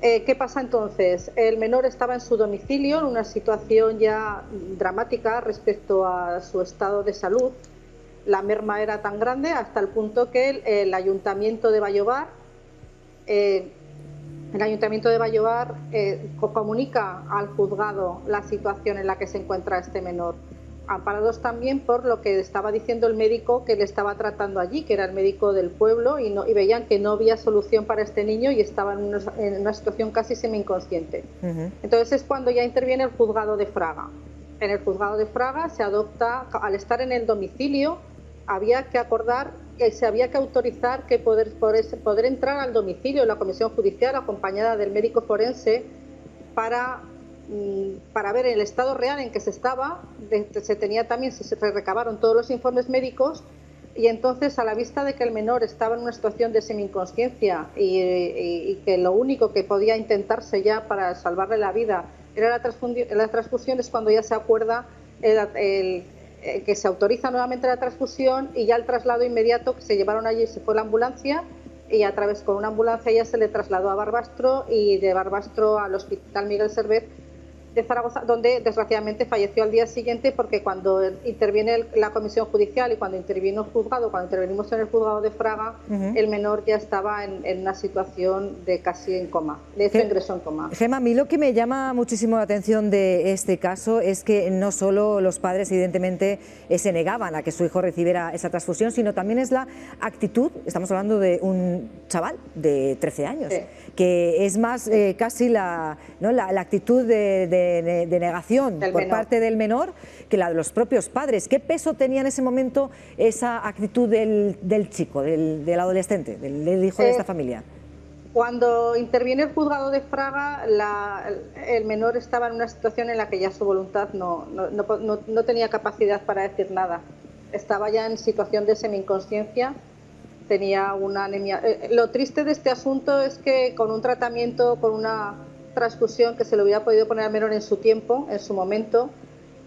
¿Qué pasa entonces? El menor estaba en su domicilio en una situación ya dramática respecto a su estado de salud. La merma era tan grande hasta el punto que el Ayuntamiento de Vallovar comunica al juzgado la situación en la que se encuentra este menor, amparados también por lo que estaba diciendo el médico que le estaba tratando allí, que era el médico del pueblo, y veían que no había solución para este niño y estaba en una situación casi semi-inconsciente. Entonces es cuando ya interviene el juzgado de Fraga. En el juzgado de Fraga se adopta, al estar en el domicilio, había que acordar que se había que autorizar que poder entrar al domicilio de la comisión judicial acompañada del médico forense para ver el estado real en que se estaba. Se recabaron todos los informes médicos y entonces, a la vista de que el menor estaba en una situación de semi-inconsciencia y que lo único que podía intentarse ya para salvarle la vida era la transfusión, es cuando ya se acuerda que se autoriza nuevamente la transfusión y ya el traslado inmediato, que se llevaron allí, se fue la ambulancia y con una ambulancia ya se le trasladó a Barbastro y de Barbastro al Hospital Miguel Servet de Zaragoza, donde desgraciadamente falleció al día siguiente, porque cuando interviene la comisión judicial y cuando intervino el juzgado, cuando intervenimos en el juzgado de Fraga, el menor ya estaba en una situación de casi en coma, de hecho ingresó en coma. Gemma, a mí lo que me llama muchísimo la atención de este caso es que no solo los padres evidentemente se negaban a que su hijo recibiera esa transfusión, sino también es la actitud, estamos hablando de un chaval de 13 años, que es más casi la actitud de negación por parte del menor que la de los propios padres. ¿Qué peso tenía en ese momento esa actitud del chico, del adolescente, del hijo de esta familia? Cuando interviene el juzgado de Fraga, el menor estaba en una situación en la que ya su voluntad no tenía capacidad para decir nada. Estaba ya en situación de semi-inconsciencia, tenía una anemia. Lo triste de este asunto es que con un tratamiento, con una transfusión que se le hubiera podido poner al menor en su tiempo, en su momento,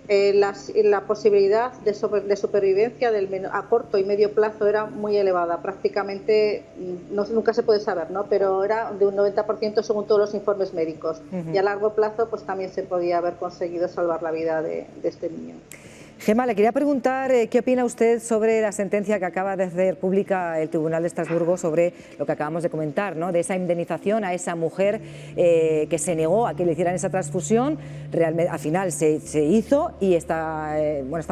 la posibilidad de supervivencia a corto y medio plazo era muy elevada, prácticamente nunca se puede saber, ¿no? Pero era de un 90% según todos los informes médicos. Y a largo plazo pues también se podía haber conseguido salvar la vida de este niño. Gemma, le quería preguntar qué opina usted sobre la sentencia que acaba de hacer pública el Tribunal de Estrasburgo sobre lo que acabamos de comentar, ¿no? De esa indemnización a esa mujer que se negó a que le hicieran esa transfusión. Realmente, al final se hizo y esta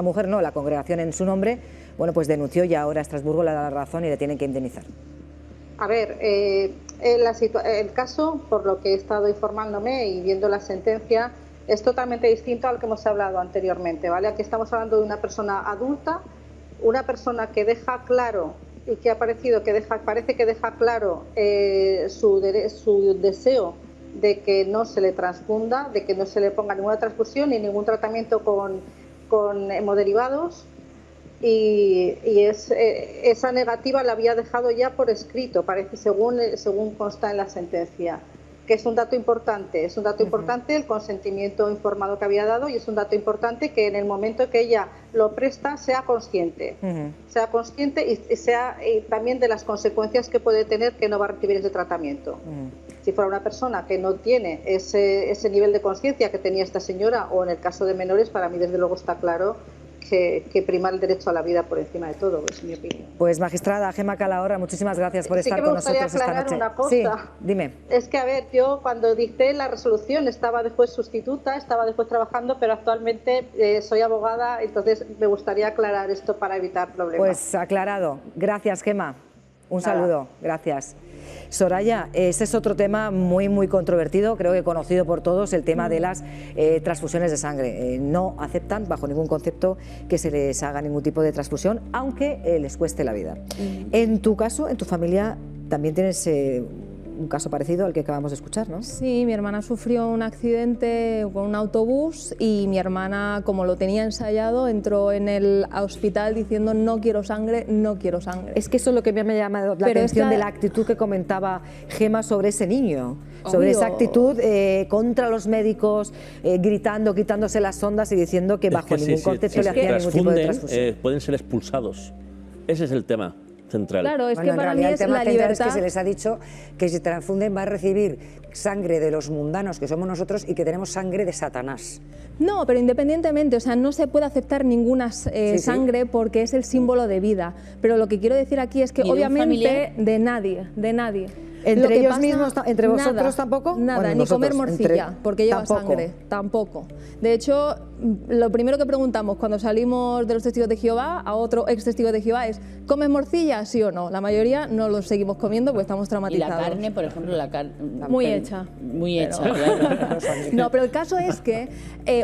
mujer, no, la congregación en su nombre, bueno, pues denunció y ahora Estrasburgo le da la razón y le tienen que indemnizar. A ver, el caso, por lo que he estado informándome y viendo la sentencia, es totalmente distinto al que hemos hablado anteriormente, ¿vale? Aquí estamos hablando de una persona adulta, una persona que deja claro y que parece que deja claro su deseo de que no se le transfunda, de que no se le ponga ninguna transfusión ni ningún tratamiento con hemoderivados, y esa negativa la había dejado ya por escrito, parece, según consta en la sentencia. Que es un dato importante, el consentimiento informado que había dado, y es un dato importante que en el momento que ella lo presta sea consciente y sea también de las consecuencias que puede tener que no va a recibir ese tratamiento. Si fuera una persona que no tiene ese nivel de conciencia que tenía esta señora, o en el caso de menores, para mí desde luego está claro que prima el derecho a la vida por encima de todo, es mi opinión. Pues magistrada Gemma Calahorra, muchísimas gracias por estar con nosotros esta noche. Una cosa. Sí, dime. Es que, a ver, yo cuando dicté la resolución estaba de juez sustituta, estaba de juez trabajando, pero actualmente soy abogada, entonces me gustaría aclarar esto para evitar problemas. Pues aclarado. Gracias, Gemma. Un saludo. Gracias. Soraya, ese es otro tema muy controvertido, creo que conocido por todos, el tema de las transfusiones de sangre. No aceptan bajo ningún concepto que se les haga ningún tipo de transfusión, aunque les cueste la vida. En tu caso, en tu familia, también tienes un caso parecido al que acabamos de escuchar, ¿no? Sí, mi hermana sufrió un accidente con un autobús y mi hermana, como lo tenía ensayado, entró en el hospital diciendo no quiero sangre, no quiero sangre. Es que eso es lo que me ha llamado la atención de la actitud que comentaba Gemma sobre ese niño, sobre esa actitud contra los médicos, gritando, quitándose las sondas y diciendo que bajo ningún concepto le hacían ningún tipo de transfusión. Pueden ser expulsados. Ese es el tema central. Claro, es que para mí el es tema la libertad. Es que se les ha dicho que si transfunden va a recibir sangre de los mundanos que somos nosotros y que tenemos sangre de Satanás. No, pero independientemente, o sea, no se puede aceptar ninguna sangre porque es el símbolo de vida. Pero lo que quiero decir aquí es que obviamente de nadie. ¿Entre ellos mismos, entre vosotros tampoco? Nada, bueno, ni comer morcilla, porque lleva sangre, tampoco. De hecho, lo primero que preguntamos cuando salimos de los testigos de Jehová a otro ex testigo de Jehová es ¿comes morcilla, sí o no? La mayoría no lo seguimos comiendo porque estamos traumatizados. Y la carne, por ejemplo, muy hecha. Muy hecha, claro. No, pero el caso es que,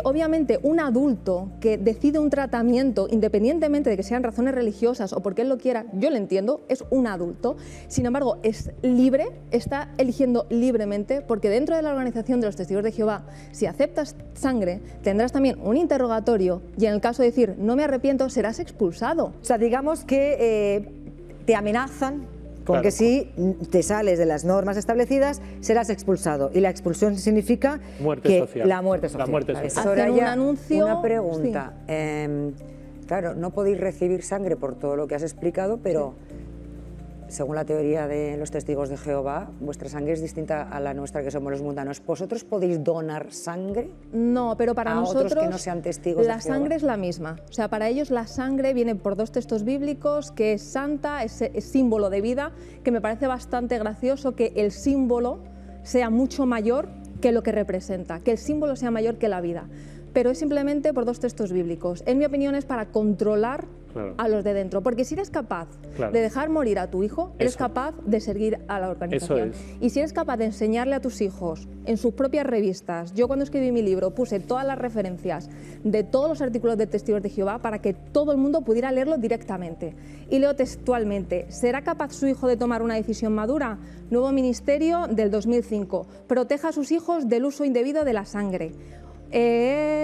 obviamente, un adulto que decide un tratamiento, independientemente de que sean razones religiosas o porque él lo quiera, yo lo entiendo, es un adulto. Sin embargo, es libre, está eligiendo libremente, porque dentro de la organización de los testigos de Jehová, si aceptas sangre, tendrás también un interrogatorio y en el caso de decir no me arrepiento, serás expulsado. O sea, digamos que te amenazan con que si te sales de las normas establecidas serás expulsado, y la expulsión significa la muerte social. Hacen un anuncio. Una pregunta. Sí. Claro, no podéis recibir sangre por todo lo que has explicado, pero según la teoría de los testigos de Jehová, vuestra sangre es distinta a la nuestra, que somos los mundanos. ¿Vosotros podéis donar sangre? No, pero para nosotros otros que no sean testigos de Jehová? La sangre es la misma. O sea, para ellos la sangre viene por dos textos bíblicos, que es santa, es símbolo de vida, que me parece bastante gracioso que el símbolo sea mucho mayor que lo que representa, que el símbolo sea mayor que la vida. Pero es simplemente por dos textos bíblicos. En mi opinión es para controlar a los de dentro, porque si eres capaz de dejar morir a tu hijo, eres capaz de seguir a la organización. Y si eres capaz de enseñarle a tus hijos en sus propias revistas, yo cuando escribí mi libro puse todas las referencias de todos los artículos de Testigos de Jehová para que todo el mundo pudiera leerlo directamente. Y leo textualmente: ¿será capaz su hijo de tomar una decisión madura? Nuevo Ministerio del 2005. Proteja a sus hijos del uso indebido de la sangre.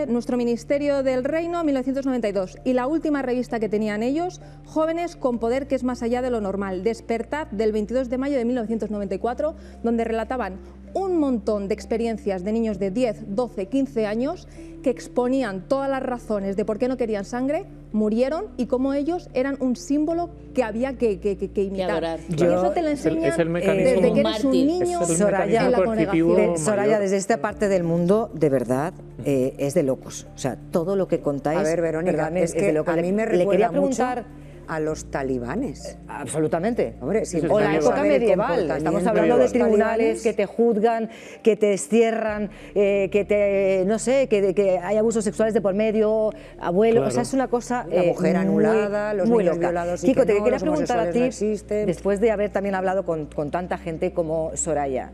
Nuestro Ministerio del Reino, 1992, y la última revista que tenían ellos, Jóvenes con poder que es más allá de lo normal, Despertad, del 22 de mayo de 1994, donde relataban un montón de experiencias de niños de 10, 12, 15 años que exponían todas las razones de por qué no querían sangre, murieron y cómo ellos eran un símbolo que había que imitar. adorar. Y eso te lo enseñan desde que eres un niño en la congregación. Soraya, desde esta parte del mundo, de verdad, es de locos. O sea, todo lo que contáis... A ver, Verónica, es que de locos. a mí me Le recuerda quería mucho preguntar... a los talibanes. Absolutamente. Hombre, si o la época medieval. Estamos hablando de tribunales talibanes que te juzgan, que te destierran, que te, no sé, que hay abusos sexuales de por medio, abuelo. Claro. O sea, es una cosa la mujer anulada, los muy niños loca. violados y Kiko, que te no, quería los preguntar a ti, homosexuales no existen. después de haber también hablado con tanta gente como Soraya,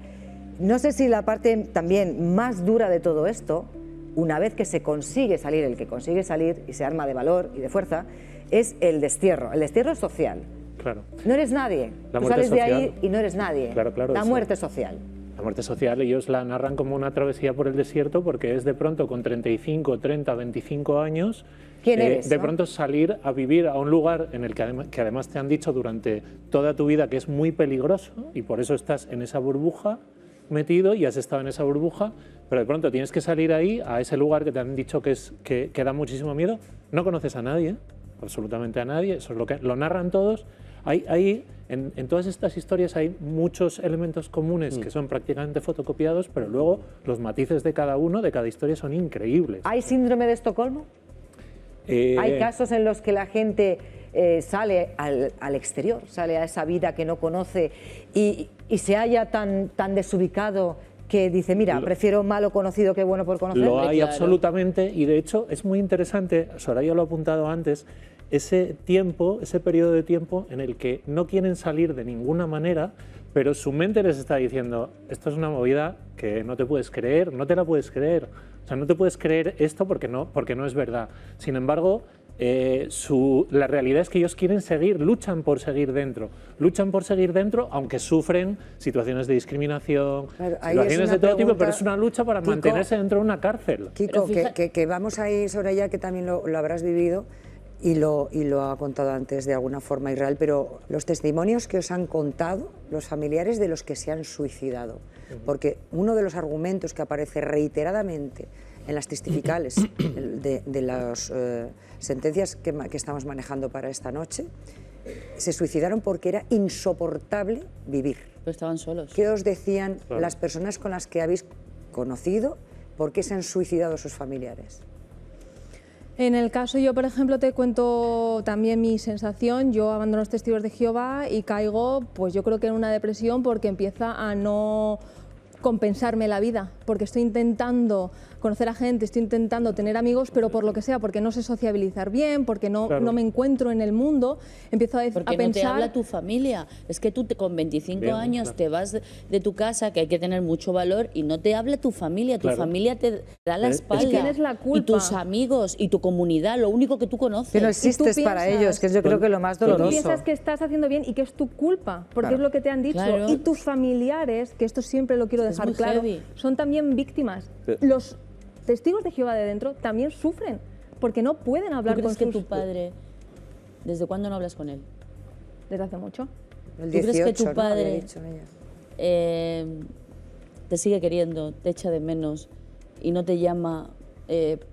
no sé si la parte también más dura de todo esto, una vez que se consigue salir, el que consigue salir y se arma de valor y de fuerza, es el destierro social. Claro. No eres nadie. La Tú muerte sales de social. ahí y no eres nadie. Claro, la eso. muerte social. La muerte social ellos la narran como una travesía por el desierto porque es de pronto con 35, 30, 25 años ¿Quién eres, de no? pronto salir a vivir a un lugar en el que además te han dicho durante toda tu vida que es muy peligroso y por eso estás en esa burbuja metido y has estado en esa burbuja, pero de pronto tienes que salir ahí a ese lugar que te han dicho que da muchísimo miedo, no conoces a nadie, absolutamente a nadie, eso es lo que lo narran todos. En todas estas historias hay muchos elementos comunes que son prácticamente fotocopiados, pero luego los matices de cada uno, de cada historia, son increíbles. ¿Hay síndrome de Estocolmo? ¿Hay casos en los que la gente sale al exterior, sale a esa vida que no conoce y se halla tan desubicado que dice, mira, prefiero malo conocido que bueno por conocer? Lo hay absolutamente, y de hecho es muy interesante, Soraya lo ha apuntado antes, ese tiempo, ese periodo de tiempo en el que no quieren salir de ninguna manera, pero su mente les está diciendo, esto es una movida que no te puedes creer, no te la puedes creer, o sea, no te puedes creer esto porque no es verdad. Sin embargo, la realidad es que ellos quieren seguir, luchan por seguir dentro, aunque sufren situaciones de discriminación, claro, situaciones de todo tipo, pero es una lucha para Kiko, mantenerse dentro de una cárcel. Kiko, que vamos ahí, Soraya, que también lo habrás vivido y lo ha contado antes de alguna forma Israel, pero los testimonios que os han contado los familiares de los que se han suicidado, porque uno de los argumentos que aparece reiteradamente en las testificales de las sentencias que estamos manejando para esta noche, se suicidaron porque era insoportable vivir. Pero estaban solos. ¿Qué os decían Claro. las personas con las que habéis conocido? ¿Por qué se han suicidado sus familiares? En el caso, yo por ejemplo te cuento también mi sensación. Yo abandono los Testigos de Jehová y caigo, pues yo creo que en una depresión porque empieza a no compensarme la vida, porque estoy intentando conocer a gente, estoy intentando tener amigos, pero por lo que sea, porque no sé sociabilizar bien, porque no me encuentro en el mundo, empiezo a Porque pensar... no te habla tu familia. Es que tú con 25 Bien, años claro. te vas de tu casa, que hay que tener mucho valor, y no te habla tu familia. Tu Claro. familia te da la Es espalda. que tienes la culpa. Y tus amigos y tu comunidad, lo único que tú conoces. Que no existes para ellos, que es yo creo que lo más doloroso. Tú piensas que estás haciendo bien y que es tu culpa, porque Claro. es lo que te han dicho. Claro. Y tus familiares, que esto siempre lo quiero dejar muy claro, heavy. son también víctimas. Pero- Los testigos de Jehová de dentro también sufren, porque no pueden hablar ¿Tú con crees que sus... tu padre, desde cuándo no hablas con él? Desde hace mucho. El ¿Tú crees que 18, tu ¿no? Había padre dicho ella. te sigue queriendo, te echa de menos y no te llama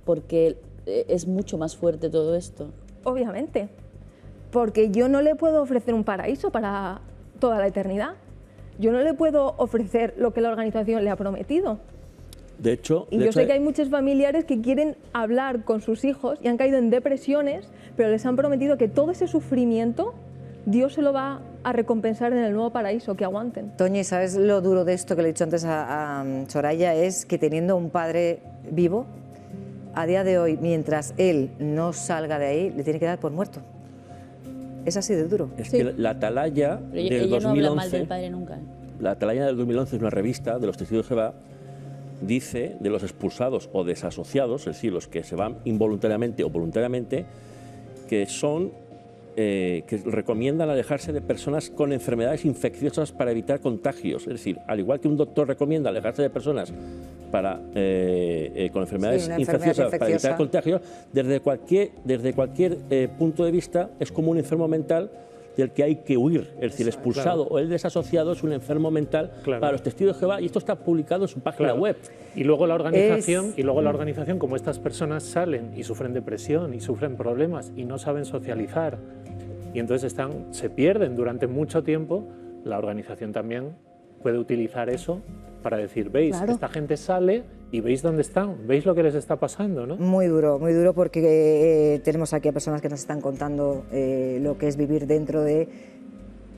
porque es mucho más fuerte todo esto? Obviamente, porque yo no le puedo ofrecer un paraíso para toda la eternidad. Yo no le puedo ofrecer lo que la organización le ha prometido. De hecho, Y yo sé que hay muchos familiares que quieren hablar con sus hijos y han caído en depresiones, pero les han prometido que todo ese sufrimiento Dios se lo va a recompensar en el nuevo paraíso, que aguanten. Toñi, ¿sabes lo duro de esto que le he dicho antes a Soraya? Es que teniendo un padre vivo, a día de hoy, mientras él no salga de ahí, le tiene que dar por muerto. Es así de duro. Es que la Atalaya Pero del ella no habla mal 2011, del padre nunca. la Atalaya del 2011 es una revista de los Testigos de Jehová, dice de los expulsados o desasociados, es decir, los que se van involuntariamente o voluntariamente, que son que recomiendan alejarse de personas con enfermedades infecciosas para evitar contagios. Es decir, al igual que un doctor recomienda alejarse de personas con enfermedades una enfermedad infecciosas para infecciosa. evitar contagios, desde cualquier punto de vista es como un enfermo mental del que hay que huir, es decir, el expulsado o el desasociado es un enfermo mental para los testigos de Jehová, y esto está publicado en su página web. Y luego la organización, como estas personas salen y sufren depresión y sufren problemas y no saben socializar, y entonces se pierden durante mucho tiempo, la organización también puede utilizar eso para decir, veis, esta gente sale y veis dónde están, veis lo que les está pasando, ¿no? Muy duro porque tenemos aquí a personas que nos están contando lo que es vivir dentro de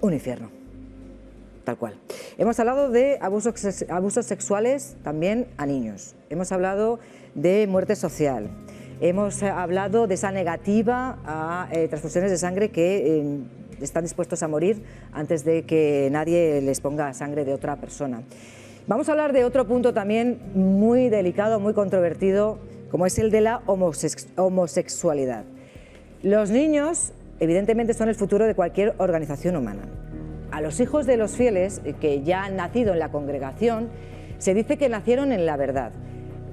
un infierno, tal cual. Hemos hablado de abusos sexuales también a niños, hemos hablado de muerte social, hemos hablado de esa negativa a transfusiones de sangre que están dispuestos a morir antes de que nadie les ponga sangre de otra persona. Vamos a hablar de otro punto también muy delicado, muy controvertido, como es el de la homosexualidad. Los niños, evidentemente, son el futuro de cualquier organización humana. A los hijos de los fieles, que ya han nacido en la congregación, se dice que nacieron en la verdad.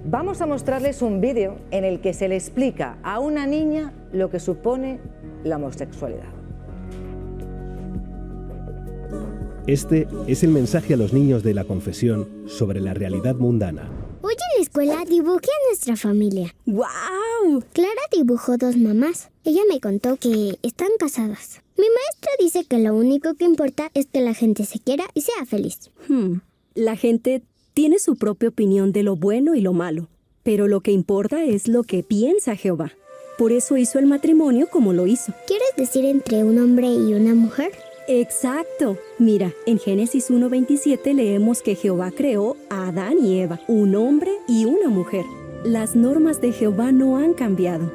Vamos a mostrarles un vídeo en el que se le explica a una niña lo que supone la homosexualidad. Este es el mensaje a los niños de la confesión sobre la realidad mundana. Hoy en la escuela dibujé a nuestra familia. ¡Guau! Clara dibujó 2 mamás. Ella me contó que están casadas. Mi maestra dice que lo único que importa es que la gente se quiera y sea feliz. La gente tiene su propia opinión de lo bueno y lo malo, pero lo que importa es lo que piensa Jehová. Por eso hizo el matrimonio como lo hizo. ¿Quieres decir entre un hombre y una mujer? Exacto. Mira, en Génesis 1:27 leemos que Jehová creó a Adán y Eva, un hombre y una mujer. Las normas de Jehová no han cambiado.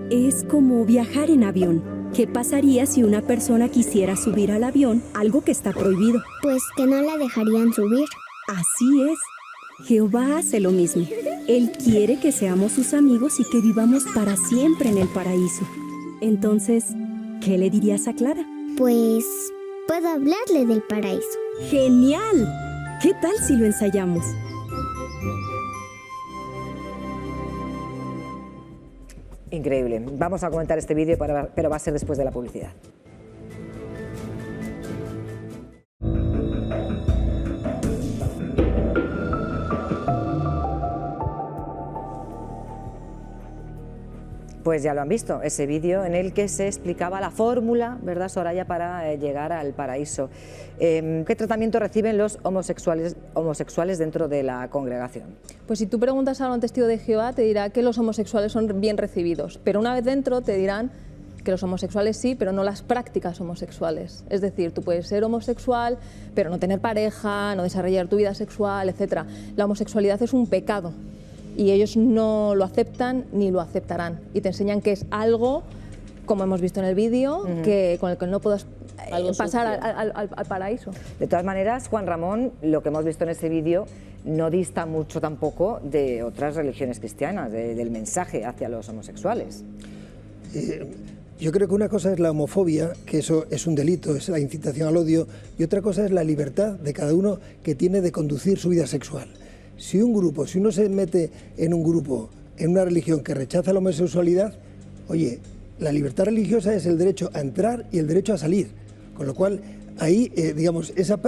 Es como viajar en avión. ¿Qué pasaría si una persona quisiera subir al avión, algo que está prohibido? Pues que no la dejarían subir. Así es. Jehová hace lo mismo. Él quiere que seamos sus amigos y que vivamos para siempre en el paraíso. Entonces, ¿qué le dirías a Clara? Pues puedo hablarle del paraíso. ¡Genial! ¿Qué tal si lo ensayamos? Increíble. Vamos a comentar este vídeo, pero va a ser después de la publicidad. Pues ya lo han visto, ese vídeo en el que se explicaba la fórmula, ¿verdad, Soraya?, para llegar al paraíso. ¿Qué tratamiento reciben los homosexuales dentro de la congregación? Pues si tú preguntas a un testigo de Jehová, te dirá que los homosexuales son bien recibidos, pero una vez dentro te dirán que los homosexuales sí, pero no las prácticas homosexuales. Es decir, tú puedes ser homosexual, pero no tener pareja, no desarrollar tu vida sexual, etc. La homosexualidad es un pecado. Y ellos no lo aceptan ni lo aceptarán. Y te enseñan que es algo, como hemos visto en el vídeo, con el que no puedas pasar al paraíso. De todas maneras, Juan Ramón, lo que hemos visto en ese vídeo no dista mucho tampoco de otras religiones cristianas, del mensaje hacia los homosexuales. Yo creo que una cosa es la homofobia, que eso es un delito, es la incitación al odio, y otra cosa es la libertad de cada uno que tiene de conducir su vida sexual. Si uno se mete en un grupo, en una religión que rechaza la homosexualidad, oye, la libertad religiosa es el derecho a entrar y el derecho a salir, con lo cual ahí, digamos, eso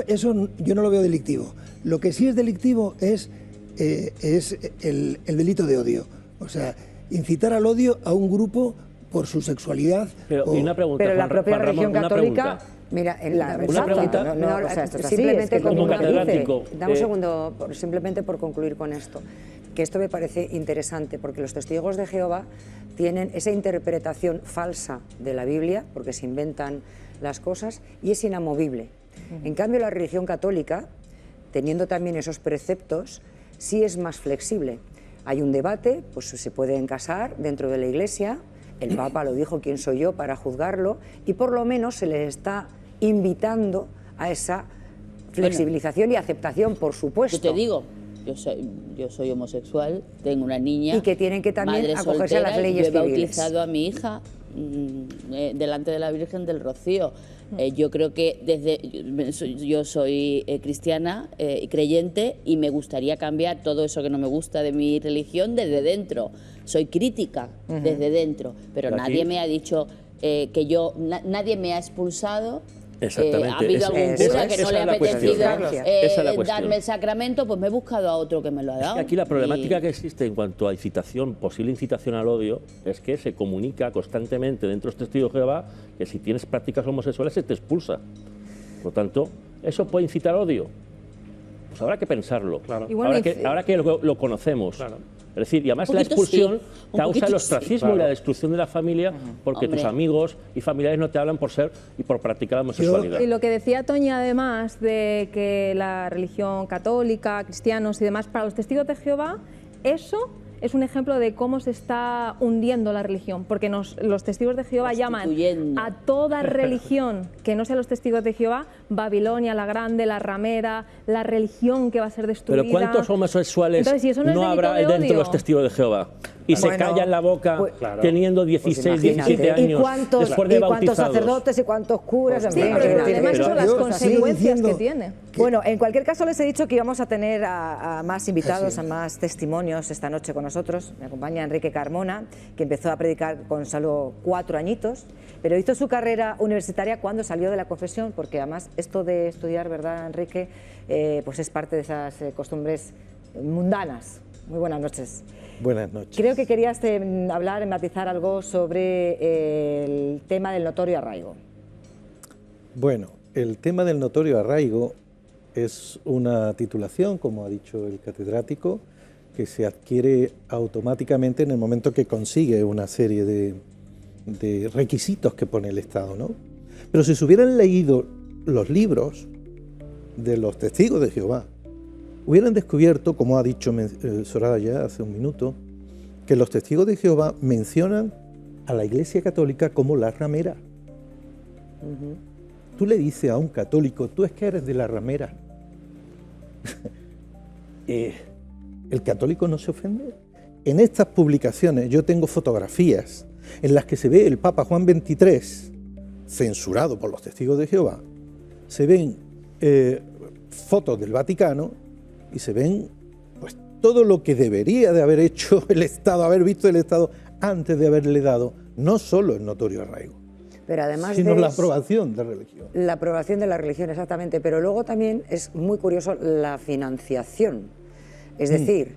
yo no lo veo delictivo. Lo que sí es delictivo es el delito de odio, o sea, incitar al odio a un grupo por su sexualidad. Pero, y una pregunta, pero la propia religión católica... Mira, una pregunta, simplemente como catedrático. Dame un segundo, simplemente por concluir con esto, que esto me parece interesante, porque los testigos de Jehová tienen esa interpretación falsa de la Biblia, porque se inventan las cosas, y es inamovible. En cambio, la religión católica, teniendo también esos preceptos, sí es más flexible. Hay un debate, pues se pueden casar dentro de la Iglesia. El Papa lo dijo, ¿quién soy yo para juzgarlo? Y por lo menos se les está invitando a esa flexibilización y aceptación, por supuesto. Yo te digo, yo soy homosexual, tengo una niña, y que tienen que también acogerse a las leyes civiles. Yo he bautizado a mi hija delante de la Virgen del Rocío. Yo creo que yo soy cristiana y creyente, y me gustaría cambiar todo eso que no me gusta de mi religión desde dentro. Soy crítica desde dentro, pero nadie me ha dicho que nadie me ha expulsado. Exactamente. Ha habido algún cura que no le ha apetecido darme el sacramento, pues me he buscado a otro que me lo ha dado. Es que aquí la problemática que existe en cuanto a incitación, posible incitación al odio, es que se comunica constantemente dentro de los testigos de Jehová que si tienes prácticas homosexuales se te expulsa. Por lo tanto, ¿eso puede incitar odio? Pues habrá que pensarlo. Claro. Ahora que lo conocemos. Claro. Es decir, y además la expulsión causa el ostracismo y la destrucción de la familia porque tus amigos y familiares no te hablan por ser y por practicar la homosexualidad. Y lo que decía Toña, además de que la religión católica, cristianos y demás, para los testigos de Jehová, eso es un ejemplo de cómo se está hundiendo la religión, porque los testigos de Jehová llaman a toda religión que no sea los testigos de Jehová, Babilonia la grande, la ramera, la religión que va a ser destruida. Pero ¿cuántos homosexuales entonces, si eso no habrá dentro de los testigos de Jehová? Y se callan la boca teniendo 16, 17 años después de bautizados. ¿Y cuántos sacerdotes y cuántos curas? Sí, pero además son las consecuencias que tiene. Bueno, en cualquier caso les he dicho que íbamos a tener a más invitados, a más testimonios esta noche con nosotros. Me acompaña Enrique Carmona, que empezó a predicar con solo 4 añitos, pero hizo su carrera universitaria cuando salió de la confesión, porque además esto de estudiar, ¿verdad, Enrique? Pues es parte de esas costumbres mundanas. Muy buenas noches. Buenas noches. Creo que querías hablar, matizar algo sobre el tema del notorio arraigo. Bueno, el tema del notorio arraigo es una titulación, como ha dicho el catedrático, que se adquiere automáticamente en el momento que consigue una serie de requisitos que pone el Estado, ¿no? Pero si se hubieran leído los libros de los testigos de Jehová, hubieran descubierto, como ha dicho Soraya hace un minuto, que los testigos de Jehová mencionan a la Iglesia Católica como la ramera. Tú le dices a un católico, tú es que eres de la ramera. El católico no se ofende. En estas publicaciones yo tengo fotografías en las que se ve el Papa Juan XXIII, censurado por los testigos de Jehová, se ven fotos del Vaticano y se ven pues todo lo que debería de haber hecho el Estado, haber visto el Estado antes de haberle dado no solo el notorio arraigo, pero además sino la aprobación de la religión. La aprobación de la religión, exactamente, pero luego también es muy curioso la financiación, es decir,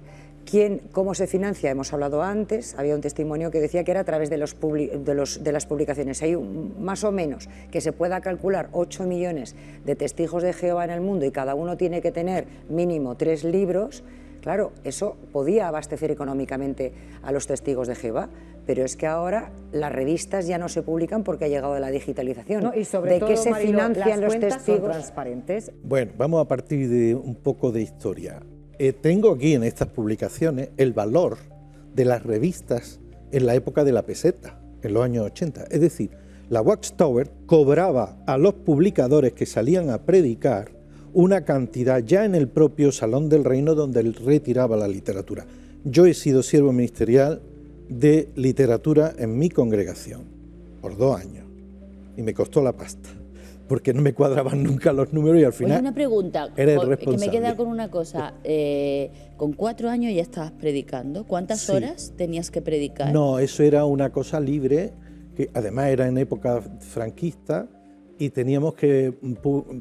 ¿cómo se financia? Hemos hablado antes, había un testimonio que decía que era a través de las publicaciones. Hay más o menos que se pueda calcular 8 millones de testigos de Jehová en el mundo y cada uno tiene que tener mínimo 3 libros. Claro, eso podía abastecer económicamente a los testigos de Jehová, pero es que ahora las revistas ya no se publican porque ha llegado la digitalización. No, y sobre todo, ¿de qué se Marilo, financian los testigos? Son transparentes. Bueno, vamos a partir de un poco de historia. Tengo aquí en estas publicaciones el valor de las revistas en la época de la peseta, en los años 80. Es decir, la Watchtower cobraba a los publicadores que salían a predicar una cantidad ya en el propio Salón del Reino donde él retiraba la literatura. Yo he sido siervo ministerial de literatura en mi congregación por 2 años y me costó la pasta, porque no me cuadraban nunca los números y al final... Oye, una pregunta, era el responsable. que me queda con una cosa. Con 4 años ya estabas predicando. ¿Cuántas horas tenías que predicar? No, eso era una cosa libre, que además era en época franquista y teníamos que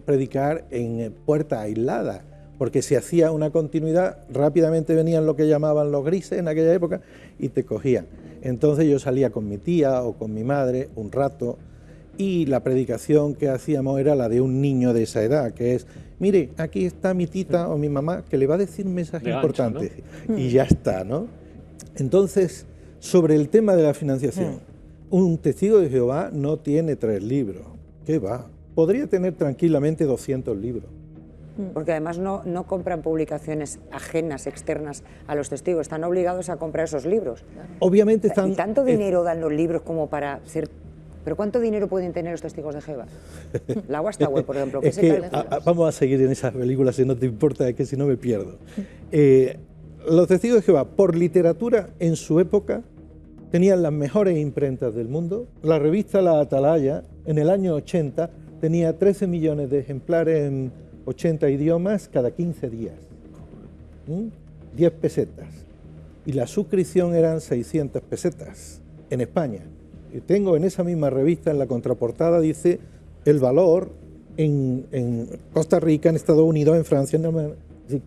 predicar en puertas aisladas, porque si hacía una continuidad, rápidamente venían lo que llamaban los grises en aquella época y te cogían. Entonces yo salía con mi tía o con mi madre un rato, y la predicación que hacíamos era la de un niño de esa edad, que es, mire, aquí está mi tita o mi mamá, que le va a decir un mensaje importante, ¿no? Y ya está, ¿no? Entonces, sobre el tema de la financiación, un testigo de Jehová no tiene 3 libros, ¿qué va? Podría tener tranquilamente 200 libros. Porque además no compran publicaciones ajenas, externas a los testigos, están obligados a comprar esos libros. Obviamente están... ¿Y tanto dinero dan los libros como para ser... ¿Pero cuánto dinero pueden tener los testigos de Jehová? La Watchtower, por ejemplo. Es que vamos a seguir en esas películas, si no te importa, es que si no me pierdo. Los testigos de Jehová, por literatura, en su época, tenían las mejores imprentas del mundo. La revista La Atalaya, en el año 80, tenía 13 millones de ejemplares en 80 idiomas cada 15 días. 10 pesetas. Y la suscripción eran 600 pesetas en España. tengo en esa misma revista, en la contraportada, dice el valor en Costa Rica, en Estados Unidos, en Francia,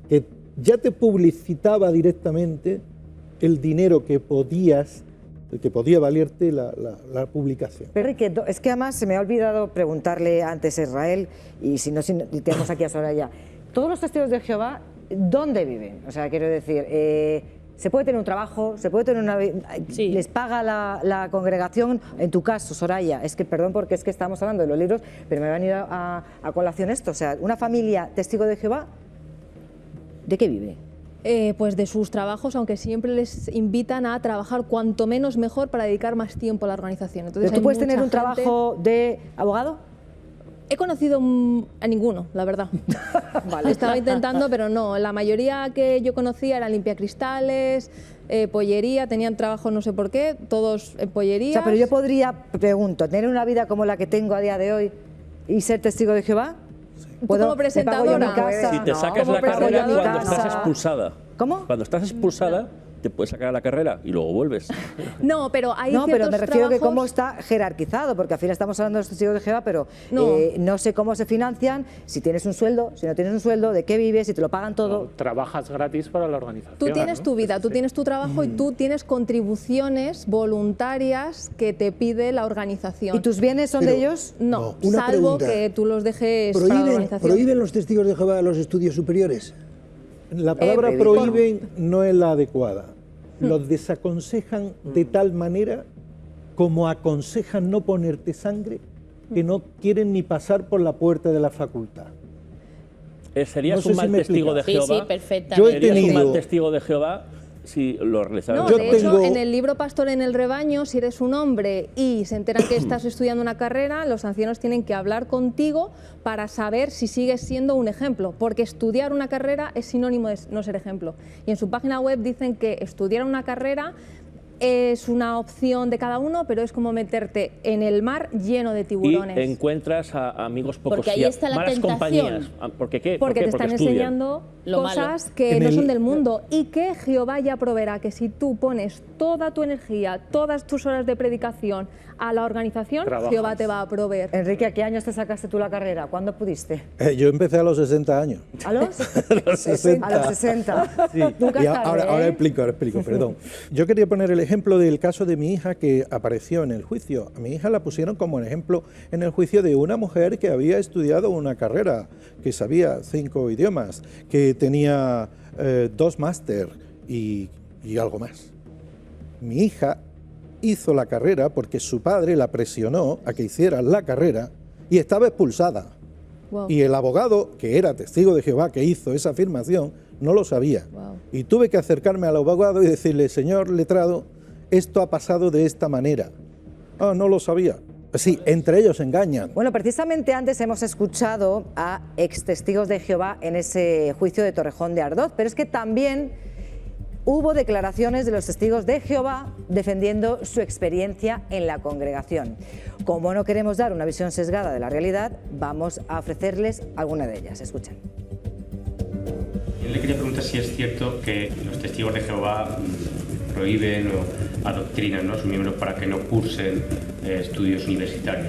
que ya te publicitaba directamente el dinero que podía valerte la publicación. Pero Enrique, es que además se me ha olvidado preguntarle antes a Israel, y si no, tenemos aquí a Soraya. Todos los testigos de Jehová, ¿dónde viven? O sea, quiero decir, ¿se puede tener un trabajo? ¿Se puede tener una... Sí. ¿Les paga la congregación? En tu caso, Soraya, es que, perdón, porque es que estamos hablando de los libros, pero me ha venido a colación esto. O sea, una familia testigo de Jehová, ¿de qué vive? Pues de sus trabajos, aunque siempre les invitan a trabajar cuanto menos mejor para dedicar más tiempo a la organización. Entonces, ¿tú puedes tener un trabajo de abogado? He conocido a ninguno, la verdad. Vale. Estaba intentando, pero no. La mayoría que yo conocía eran limpiacristales, pollería, tenían trabajo no sé por qué, todos en pollería. O sea, pero yo podría, pregunto, tener una vida como la que tengo a día de hoy y ser testigo de Jehová. ¿Puedo, como presentadora? Si te sacas la carrera cuando estás expulsada. ¿Cómo? Cuando estás expulsada, te puedes sacar la carrera y luego vuelves. No, pero hay ciertos pero me refiero trabajos... que cómo está jerarquizado, porque al final estamos hablando de los testigos de Jehová, pero no sé cómo se financian, si tienes un sueldo, si no tienes un sueldo, de qué vives, si te lo pagan todo. No, trabajas gratis para la organización. Tú tienes tu vida, tú tienes tu trabajo y tú tienes contribuciones voluntarias que te pide la organización. ¿Y tus bienes son de ellos? No, salvo que tú los dejes para la organización. ¿Prohíben los testigos de Jehová los estudios superiores? La palabra prohíben no es la adecuada. Los desaconsejan de tal manera como aconsejan no ponerte sangre, que no quieren ni pasar por la puerta de la facultad. ¿Serías un mal testigo de Jehová? Sí, perfectamente. Yo he tenido... un mal testigo de Jehová si lo realizaran. No, de hecho, en el libro Pastor en el Rebaño, si eres un hombre y se enteran que estás estudiando una carrera, los ancianos tienen que hablar contigo para saber si sigues siendo un ejemplo, porque estudiar una carrera es sinónimo de no ser ejemplo. Y en su página web dicen que estudiar una carrera es una opción de cada uno, pero es como meterte en el mar lleno de tiburones. Y encuentras a amigos pocos porque ahí está la malas tentación. compañías. ¿Por qué? Porque te están enseñando cosas que no son del mundo y que Jehová ya proveerá, que si tú pones toda tu energía, todas tus horas de predicación a la organización, Jehová te va a proveer. Enrique, ¿a qué años te sacaste tú la carrera? ¿Cuándo pudiste? Yo empecé a los 60 años. ¿A los? 60. A los 60. Sí. Y ahora explico, perdón. Yo quería poner el ejemplo del caso de mi hija que apareció en el juicio. A mi hija la pusieron como ejemplo en el juicio de una mujer que había estudiado una carrera, que sabía 5 idiomas, que tenía 2 máster y algo más. Mi hija hizo la carrera porque su padre la presionó a que hiciera la carrera y estaba expulsada. Wow. Y el abogado, que era testigo de Jehová, que hizo esa afirmación, no lo sabía. Wow. Y tuve que acercarme al abogado y decirle, señor letrado, esto ha pasado de esta manera. Ah, no lo sabía. Sí, entre ellos engañan. Bueno, precisamente antes hemos escuchado a ex testigos de Jehová en ese juicio de Torrejón de Ardoz, pero es que también hubo declaraciones de los testigos de Jehová defendiendo su experiencia en la congregación. Como no queremos dar una visión sesgada de la realidad, vamos a ofrecerles alguna de ellas. Escuchen. Yo le quería preguntar si es cierto que los testigos de Jehová prohíben o adoctrinan a sus miembros para que no cursen estudios universitarios.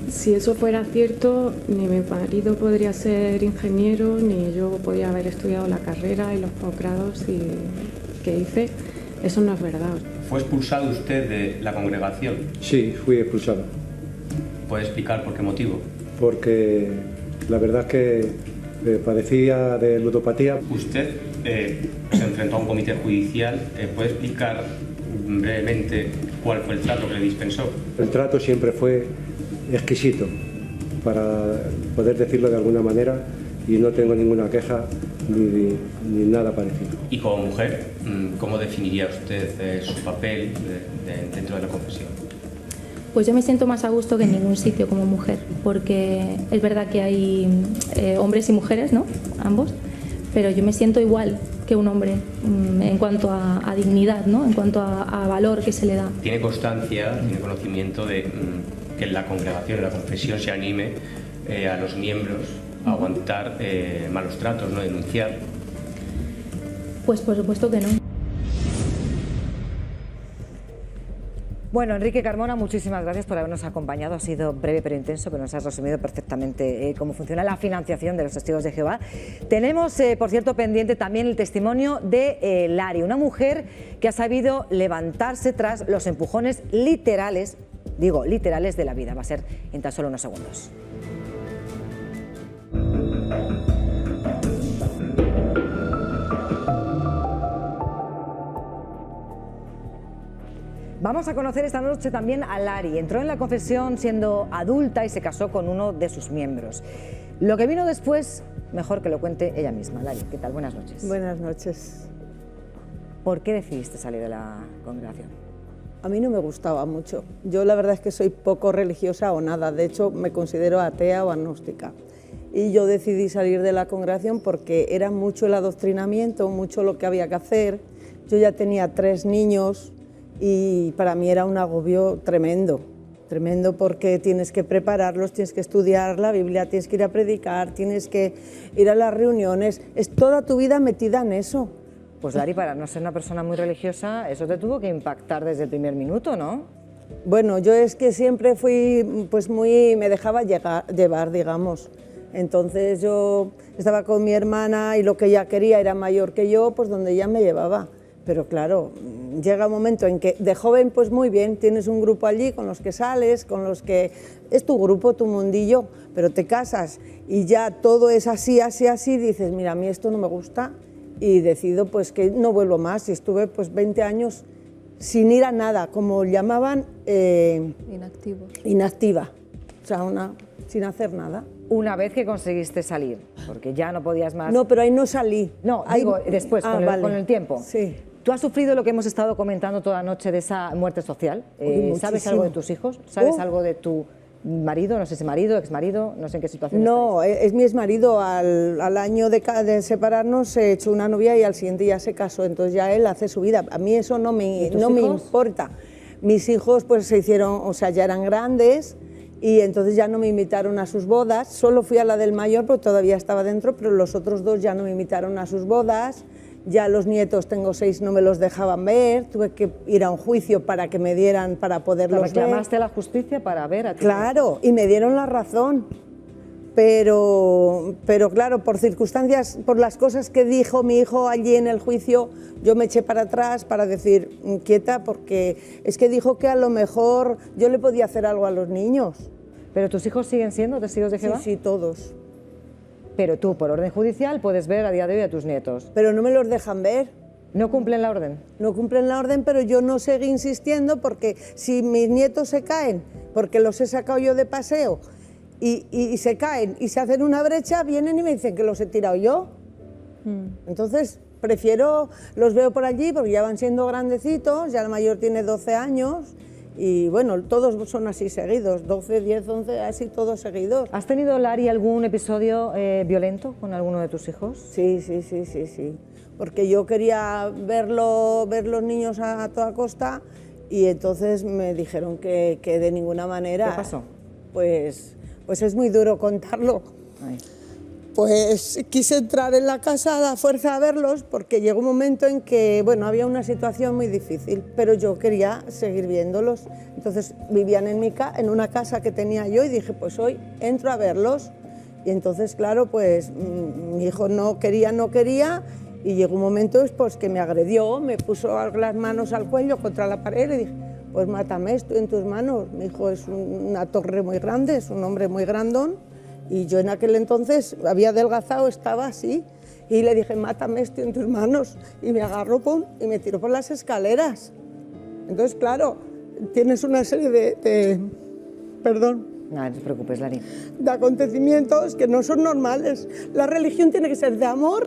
Si eso fuera cierto, ni mi marido podría ser ingeniero, ni yo podría haber estudiado la carrera y los posgrados que hice. Eso no es verdad. ¿Fue expulsado usted de la congregación? Sí, fui expulsado. ¿Puede explicar por qué motivo? Porque la verdad es que padecía de ludopatía. Usted se enfrentó a un comité judicial. ¿Puede explicar brevemente cuál fue el trato que le dispensó? El trato siempre fue exquisito, para poder decirlo de alguna manera, y no tengo ninguna queja ni nada parecido. Y como mujer, ¿cómo definiría usted su papel dentro de la confesión? Pues yo me siento más a gusto que en ningún sitio como mujer, porque es verdad que hay hombres y mujeres, ¿no? Ambos, pero yo me siento igual que un hombre en cuanto a dignidad, ¿no? En cuanto a valor que se le da. ¿Tiene constancia, tiene conocimiento de que en la congregación, en la confesión, se anime a los miembros a aguantar malos tratos, no denunciar? Pues por supuesto que no. Bueno, Enrique Carmona, muchísimas gracias por habernos acompañado. Ha sido breve pero intenso, pero nos has resumido perfectamente cómo funciona la financiación de los Testigos de Jehová. Tenemos, por cierto, pendiente también el testimonio de Lari, una mujer que ha sabido levantarse tras los empujones literales, digo, literales de la vida. Va a ser en tan solo unos segundos. Vamos a conocer esta noche también a Lari. Entró en la confesión siendo adulta y se casó con uno de sus miembros. Lo que vino después, mejor que lo cuente ella misma. Lari, ¿qué tal? Buenas noches. Buenas noches. ¿Por qué decidiste salir de la congregación? A mí no me gustaba mucho. Yo la verdad es que soy poco religiosa o nada. De hecho, me considero atea o agnóstica. Y yo decidí salir de la congregación porque era mucho el adoctrinamiento, mucho lo que había que hacer. Yo ya tenía 3 niños y para mí era un agobio tremendo, tremendo porque tienes que prepararlos, tienes que estudiar la Biblia, tienes que ir a predicar, tienes que ir a las reuniones, es toda tu vida metida en eso. Pues Lari, para no ser una persona muy religiosa, eso te tuvo que impactar desde el primer minuto, ¿no? Bueno, yo es que siempre fui pues me dejaba llevar, digamos. Entonces yo estaba con mi hermana y lo que ella quería era mayor que yo, pues donde ella me llevaba. Pero claro, llega un momento en que de joven pues muy bien, tienes un grupo allí con los que sales, con los que es tu grupo, tu mundillo, pero te casas y ya todo es así, así, así, dices, mira, a mí esto no me gusta y decido pues que no vuelvo más y estuve pues 20 años sin ir a nada, como llamaban inactiva, o sea, sin hacer nada. Una vez que conseguiste salir, porque ya no podías más... No, pero ahí no salí. No, digo, después, con el tiempo. Sí. ¿Tú has sufrido lo que hemos estado comentando toda la noche de esa muerte social? ¿Sabes algo de tus hijos? ¿Sabes algo de tu marido? No sé si marido, exmarido, no sé en qué situación No, estáis. es mi exmarido. Al año de separarnos se echó una novia y al siguiente ya se casó, entonces ya él hace su vida. A mí eso no me importa. Mis hijos pues se hicieron, o sea, ya eran grandes y entonces ya no me invitaron a sus bodas. Solo fui a la del mayor porque todavía estaba dentro, pero los otros 2 ya no me invitaron a sus bodas. Ya los nietos, tengo 6, no me los dejaban ver, tuve que ir a un juicio para que me dieran, para poderlos ver. ¿Reclamaste a la justicia para ver a ti? Claro, y me dieron la razón, pero claro, por circunstancias, por las cosas que dijo mi hijo allí en el juicio, yo me eché para atrás para decir, quieta, porque es que dijo que a lo mejor yo le podía hacer algo a los niños. ¿Pero tus hijos siguen siendo testigos de Jehová? Sí, todos. Pero tú, por orden judicial, puedes ver a día de hoy a tus nietos. Pero no me los dejan ver. ¿No cumplen la orden? No cumplen la orden, pero yo no seguí insistiendo porque si mis nietos se caen, porque los he sacado yo de paseo, y se caen y se hacen una brecha, vienen y me dicen que los he tirado yo. Entonces, prefiero, los veo por allí porque ya van siendo grandecitos, ya el mayor tiene 12 años, y bueno, todos son así seguidos, 12, 10, 11, así todos seguidos. ¿Has tenido, Lari, algún episodio violento con alguno de tus hijos? Sí, porque yo quería ver los niños a toda costa y entonces me dijeron que de ninguna manera... ¿Qué pasó? Pues es muy duro contarlo. Ay. Pues quise entrar en la casa a fuerza a verlos porque llegó un momento en que, bueno, había una situación muy difícil, pero yo quería seguir viéndolos. Entonces vivían en una casa que tenía yo y dije, pues hoy entro a verlos. Y entonces, claro, pues mi hijo no quería y llegó un momento pues, que me agredió, me puso las manos al cuello contra la pared y dije, pues mátame, estoy en tus manos. Mi hijo es una torre muy grande, es un hombre muy grandón. Y yo en aquel entonces había adelgazado, estaba así, y le dije, mátame, estoy en tus manos. Y me agarró y me tiró por las escaleras. Entonces, claro, tienes una serie de No te preocupes, Lari. De acontecimientos que no son normales. La religión tiene que ser de amor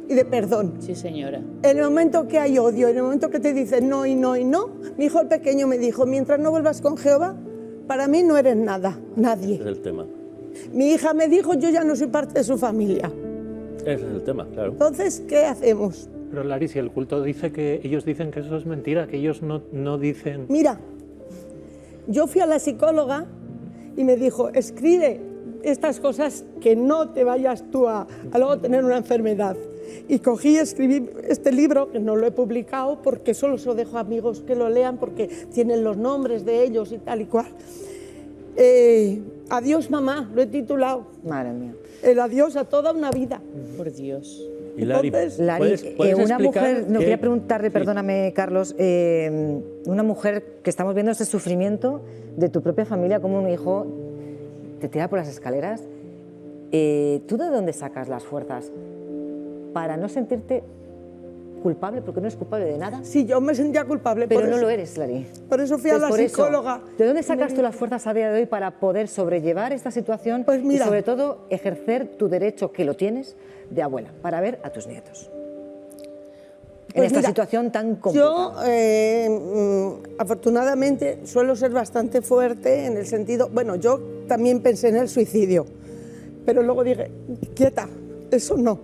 y de perdón. Sí, señora. En el momento que hay odio, en el momento que te dicen no y no y no, mi hijo el pequeño me dijo, mientras no vuelvas con Jehová, para mí no eres nada, nadie. Ese es el tema. Mi hija me dijo, yo ya no soy parte de su familia. Ese es el tema, claro. Entonces, ¿qué hacemos? Pero Lari, si el culto dice que ellos dicen que eso es mentira, que ellos no dicen... Mira, yo fui a la psicóloga y me dijo, escribe estas cosas que no te vayas tú a luego tener una enfermedad. Y cogí y escribí este libro, que no lo he publicado porque solo se lo dejo a amigos que lo lean porque tienen los nombres de ellos y tal y cual. Adiós mamá, lo he titulado. Madre mía. El adiós a toda una vida. Por Dios. Y Lari, Lari, ¿puedes una explicar mujer, no que- quería preguntarle, sí. perdóname Carlos, una mujer que estamos viendo este sufrimiento de tu propia familia, como un hijo te tira por las escaleras, ¿tú de dónde sacas las fuerzas para no sentirte culpable, porque no eres culpable de nada? Sí, yo me sentía culpable. Pero por no eso. lo eres, Lari. Por eso fui a la Por eso, psicóloga. ¿de dónde sacas tú las fuerzas a día de hoy para poder sobrellevar esta situación Pues mira, y sobre todo ejercer tu derecho, que lo tienes, de abuela, para ver a tus nietos? En Pues esta mira, situación tan complicada. Yo, afortunadamente, suelo ser bastante fuerte en el sentido... Bueno, yo también pensé en el suicidio, pero luego dije, quieta, eso no.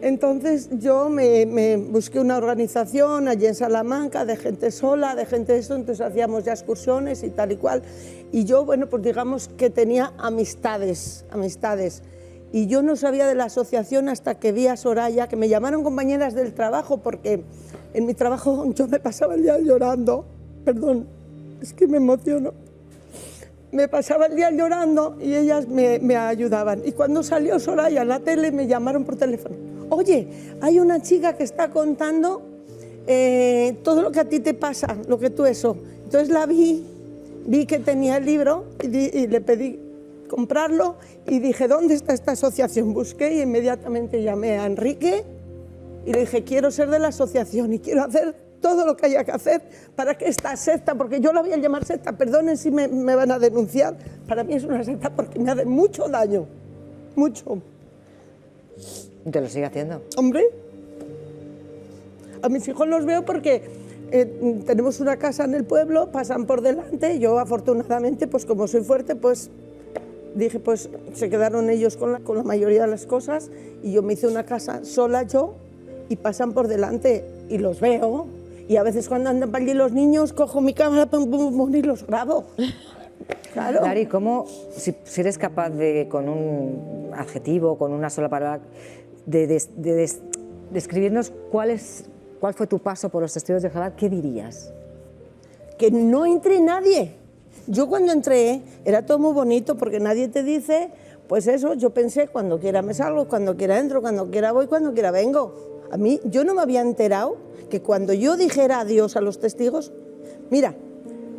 Entonces yo me busqué una organización allí en Salamanca de gente sola, de gente de esto, entonces hacíamos ya excursiones y tal y cual. Y yo, bueno, pues digamos que tenía amistades. Y yo no sabía de la asociación hasta que vi a Soraya, que me llamaron compañeras del trabajo, porque en mi trabajo yo me pasaba el día llorando. Perdón, es que me emociono. Me pasaba el día llorando y ellas me ayudaban. Y cuando salió Soraya en la tele me llamaron por teléfono. Oye, hay una chica que está contando todo lo que a ti te pasa, lo que tú eso. Entonces la vi que tenía el libro y le pedí comprarlo y dije, ¿dónde está esta asociación? Busqué y inmediatamente llamé a Enrique y le dije, quiero ser de la asociación y quiero hacer todo lo que haya que hacer para que esta secta, porque yo la voy a llamar secta, perdonen si me van a denunciar, para mí es una secta porque me hace mucho daño, mucho. ¿Te lo sigue haciendo? Hombre, a mis hijos los veo porque tenemos una casa en el pueblo, pasan por delante, yo afortunadamente, pues como soy fuerte, pues dije, pues se quedaron ellos con la mayoría de las cosas y yo me hice una casa sola yo y pasan por delante y los veo y a veces cuando andan para allí los niños cojo mi cámara y los grabo. Claro. Lari, ¿cómo, si eres capaz de, con un adjetivo, con una sola palabra, de describirnos cuál fue tu paso por los testigos de Jehová, qué dirías? Que no entre nadie. Yo cuando entré era todo muy bonito porque nadie te dice, pues eso, yo pensé cuando quiera me salgo, cuando quiera entro, cuando quiera voy, cuando quiera vengo. A mí, yo no me había enterado que cuando yo dijera adiós a los testigos, mira,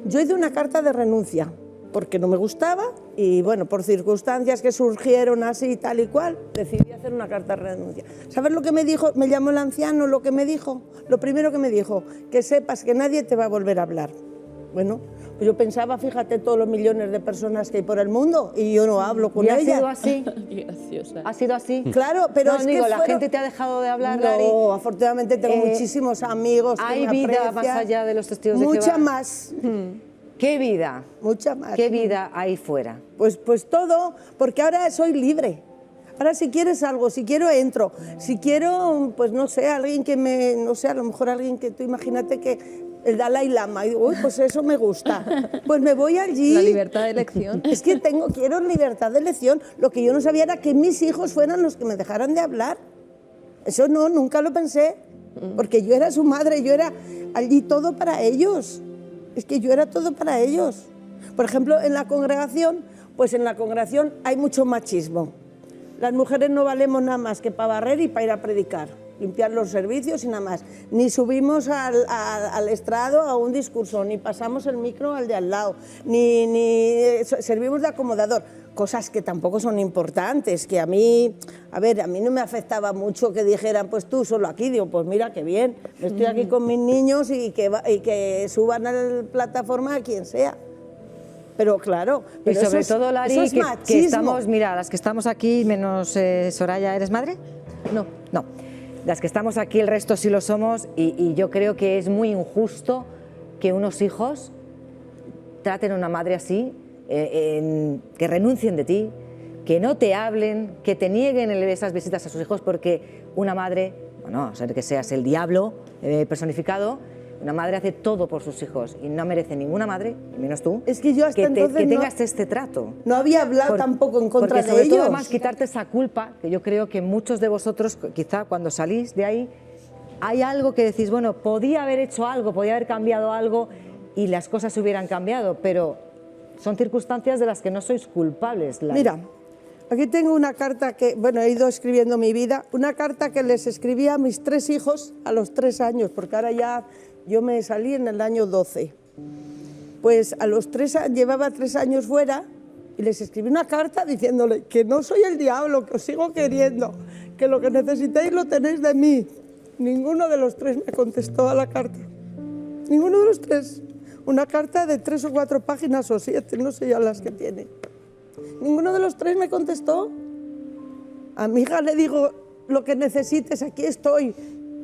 yo hice una carta de renuncia porque no me gustaba y bueno, por circunstancias que surgieron así tal y cual, decidí hacer una carta de renuncia. ¿Sabes lo que me dijo? Me llamó el anciano, lo que me dijo, lo primero que me dijo, que sepas que nadie te va a volver a hablar. Bueno, pues yo pensaba, fíjate todos los millones de personas que hay por el mundo y yo no hablo con ellas. ¿Y ha sido así? Qué graciosa. ¿Ha sido así? Claro, pero no, es digo, que ¿la gente te ha dejado de hablar, Lari? No, afortunadamente tengo muchísimos amigos que ¿Hay me vida aprecian. más allá de los testigos de Jehová? Mucha más. ¿Qué vida? Mucha más. ¿Qué vida hay fuera? Pues todo, porque ahora soy libre. Ahora si quieres algo, si quiero entro, si quiero, pues no sé, alguien que no sé, a lo mejor alguien que tú imagínate que el Dalai Lama, y digo, uy, pues eso me gusta. Pues me voy allí. La libertad de elección. Es que quiero libertad de elección. Lo que yo no sabía era que mis hijos fueran los que me dejaran de hablar. Eso no, nunca lo pensé. Porque yo era su madre, yo era allí todo para ellos. Es que yo era todo para ellos. Por ejemplo, en la congregación, pues en la congregación hay mucho machismo. Las mujeres no valemos nada más que para barrer y para ir a predicar, limpiar los servicios y nada más. Ni subimos al estrado a un discurso, ni pasamos el micro al de al lado, ni servimos de acomodador. Cosas que tampoco son importantes, que a mí no me afectaba mucho que dijeran, pues tú solo aquí. Digo, pues mira, qué bien, estoy aquí con mis niños y que suban a la plataforma a quien sea. Pero claro, Y sobre eso todo, Lari, eso es que machismo. estamos, mira, las que estamos aquí, menos Soraya, ¿eres madre? No. No. Las que estamos aquí, el resto sí lo somos, y yo creo que es muy injusto que unos hijos traten a una madre así, que renuncien de ti, que no te hablen, que te nieguen esas visitas a sus hijos, porque una madre, bueno, a ser que seas el diablo personificado, Una madre hace todo por sus hijos y no merece ninguna madre, menos tú, es que yo hasta entonces que tengas este trato. No había hablado tampoco en contra porque sobre de todo, ellos. además, quitarte esa culpa, que yo creo que muchos de vosotros, quizá cuando salís de ahí, hay algo que decís, bueno, podía haber hecho algo, podía haber cambiado algo y las cosas se hubieran cambiado, pero son circunstancias de las que no sois culpables. Mira, aquí tengo una carta que, bueno, he ido escribiendo mi vida, una carta que les escribí a mis 3 hijos a los 3 años, porque ahora ya yo me salí en el año 12. Pues a los 3 llevaba 3 años fuera y les escribí una carta diciéndole que no soy el diablo, que os sigo queriendo, que lo que necesitéis lo tenéis de mí. Ninguno de los 3 me contestó a la carta. Ninguno de los 3. Una carta de 3 o 4 páginas o 7, no sé ya las que tiene. Ninguno de los 3 me contestó. A mi hija le digo, lo que necesites, aquí estoy.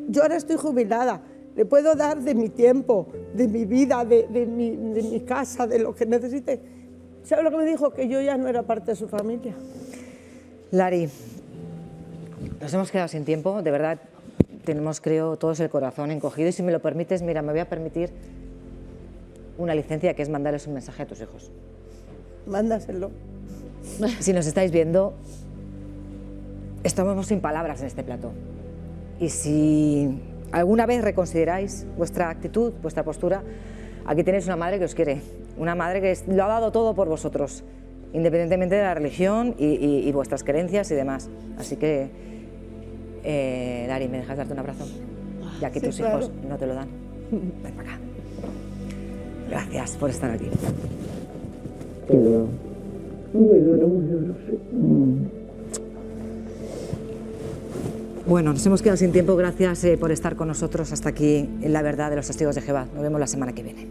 Yo ahora estoy jubilada. Le puedo dar de mi tiempo, de mi vida, de mi casa, de lo que necesite. ¿Sabe lo que me dijo? Que yo ya no era parte de su familia. Lari, nos hemos quedado sin tiempo, de verdad. Tenemos, creo, todos el corazón encogido y si me lo permites, mira, me voy a permitir una licencia que es mandarles un mensaje a tus hijos. Mándaselo. Si nos estáis viendo, estamos sin palabras en este plató. Y si alguna vez reconsideráis vuestra actitud, vuestra postura, aquí tenéis una madre que os quiere, una madre que lo ha dado todo por vosotros, independientemente de la religión y vuestras creencias y demás. Así que, Lari, ¿me dejas darte un abrazo? Ya que tus hijos no te lo dan. Ven para acá. Gracias por estar aquí. Muy duro, sí. Bueno, nos hemos quedado sin tiempo. Gracias por estar con nosotros hasta aquí en La Verdad de los Testigos de Jehová. Nos vemos la semana que viene.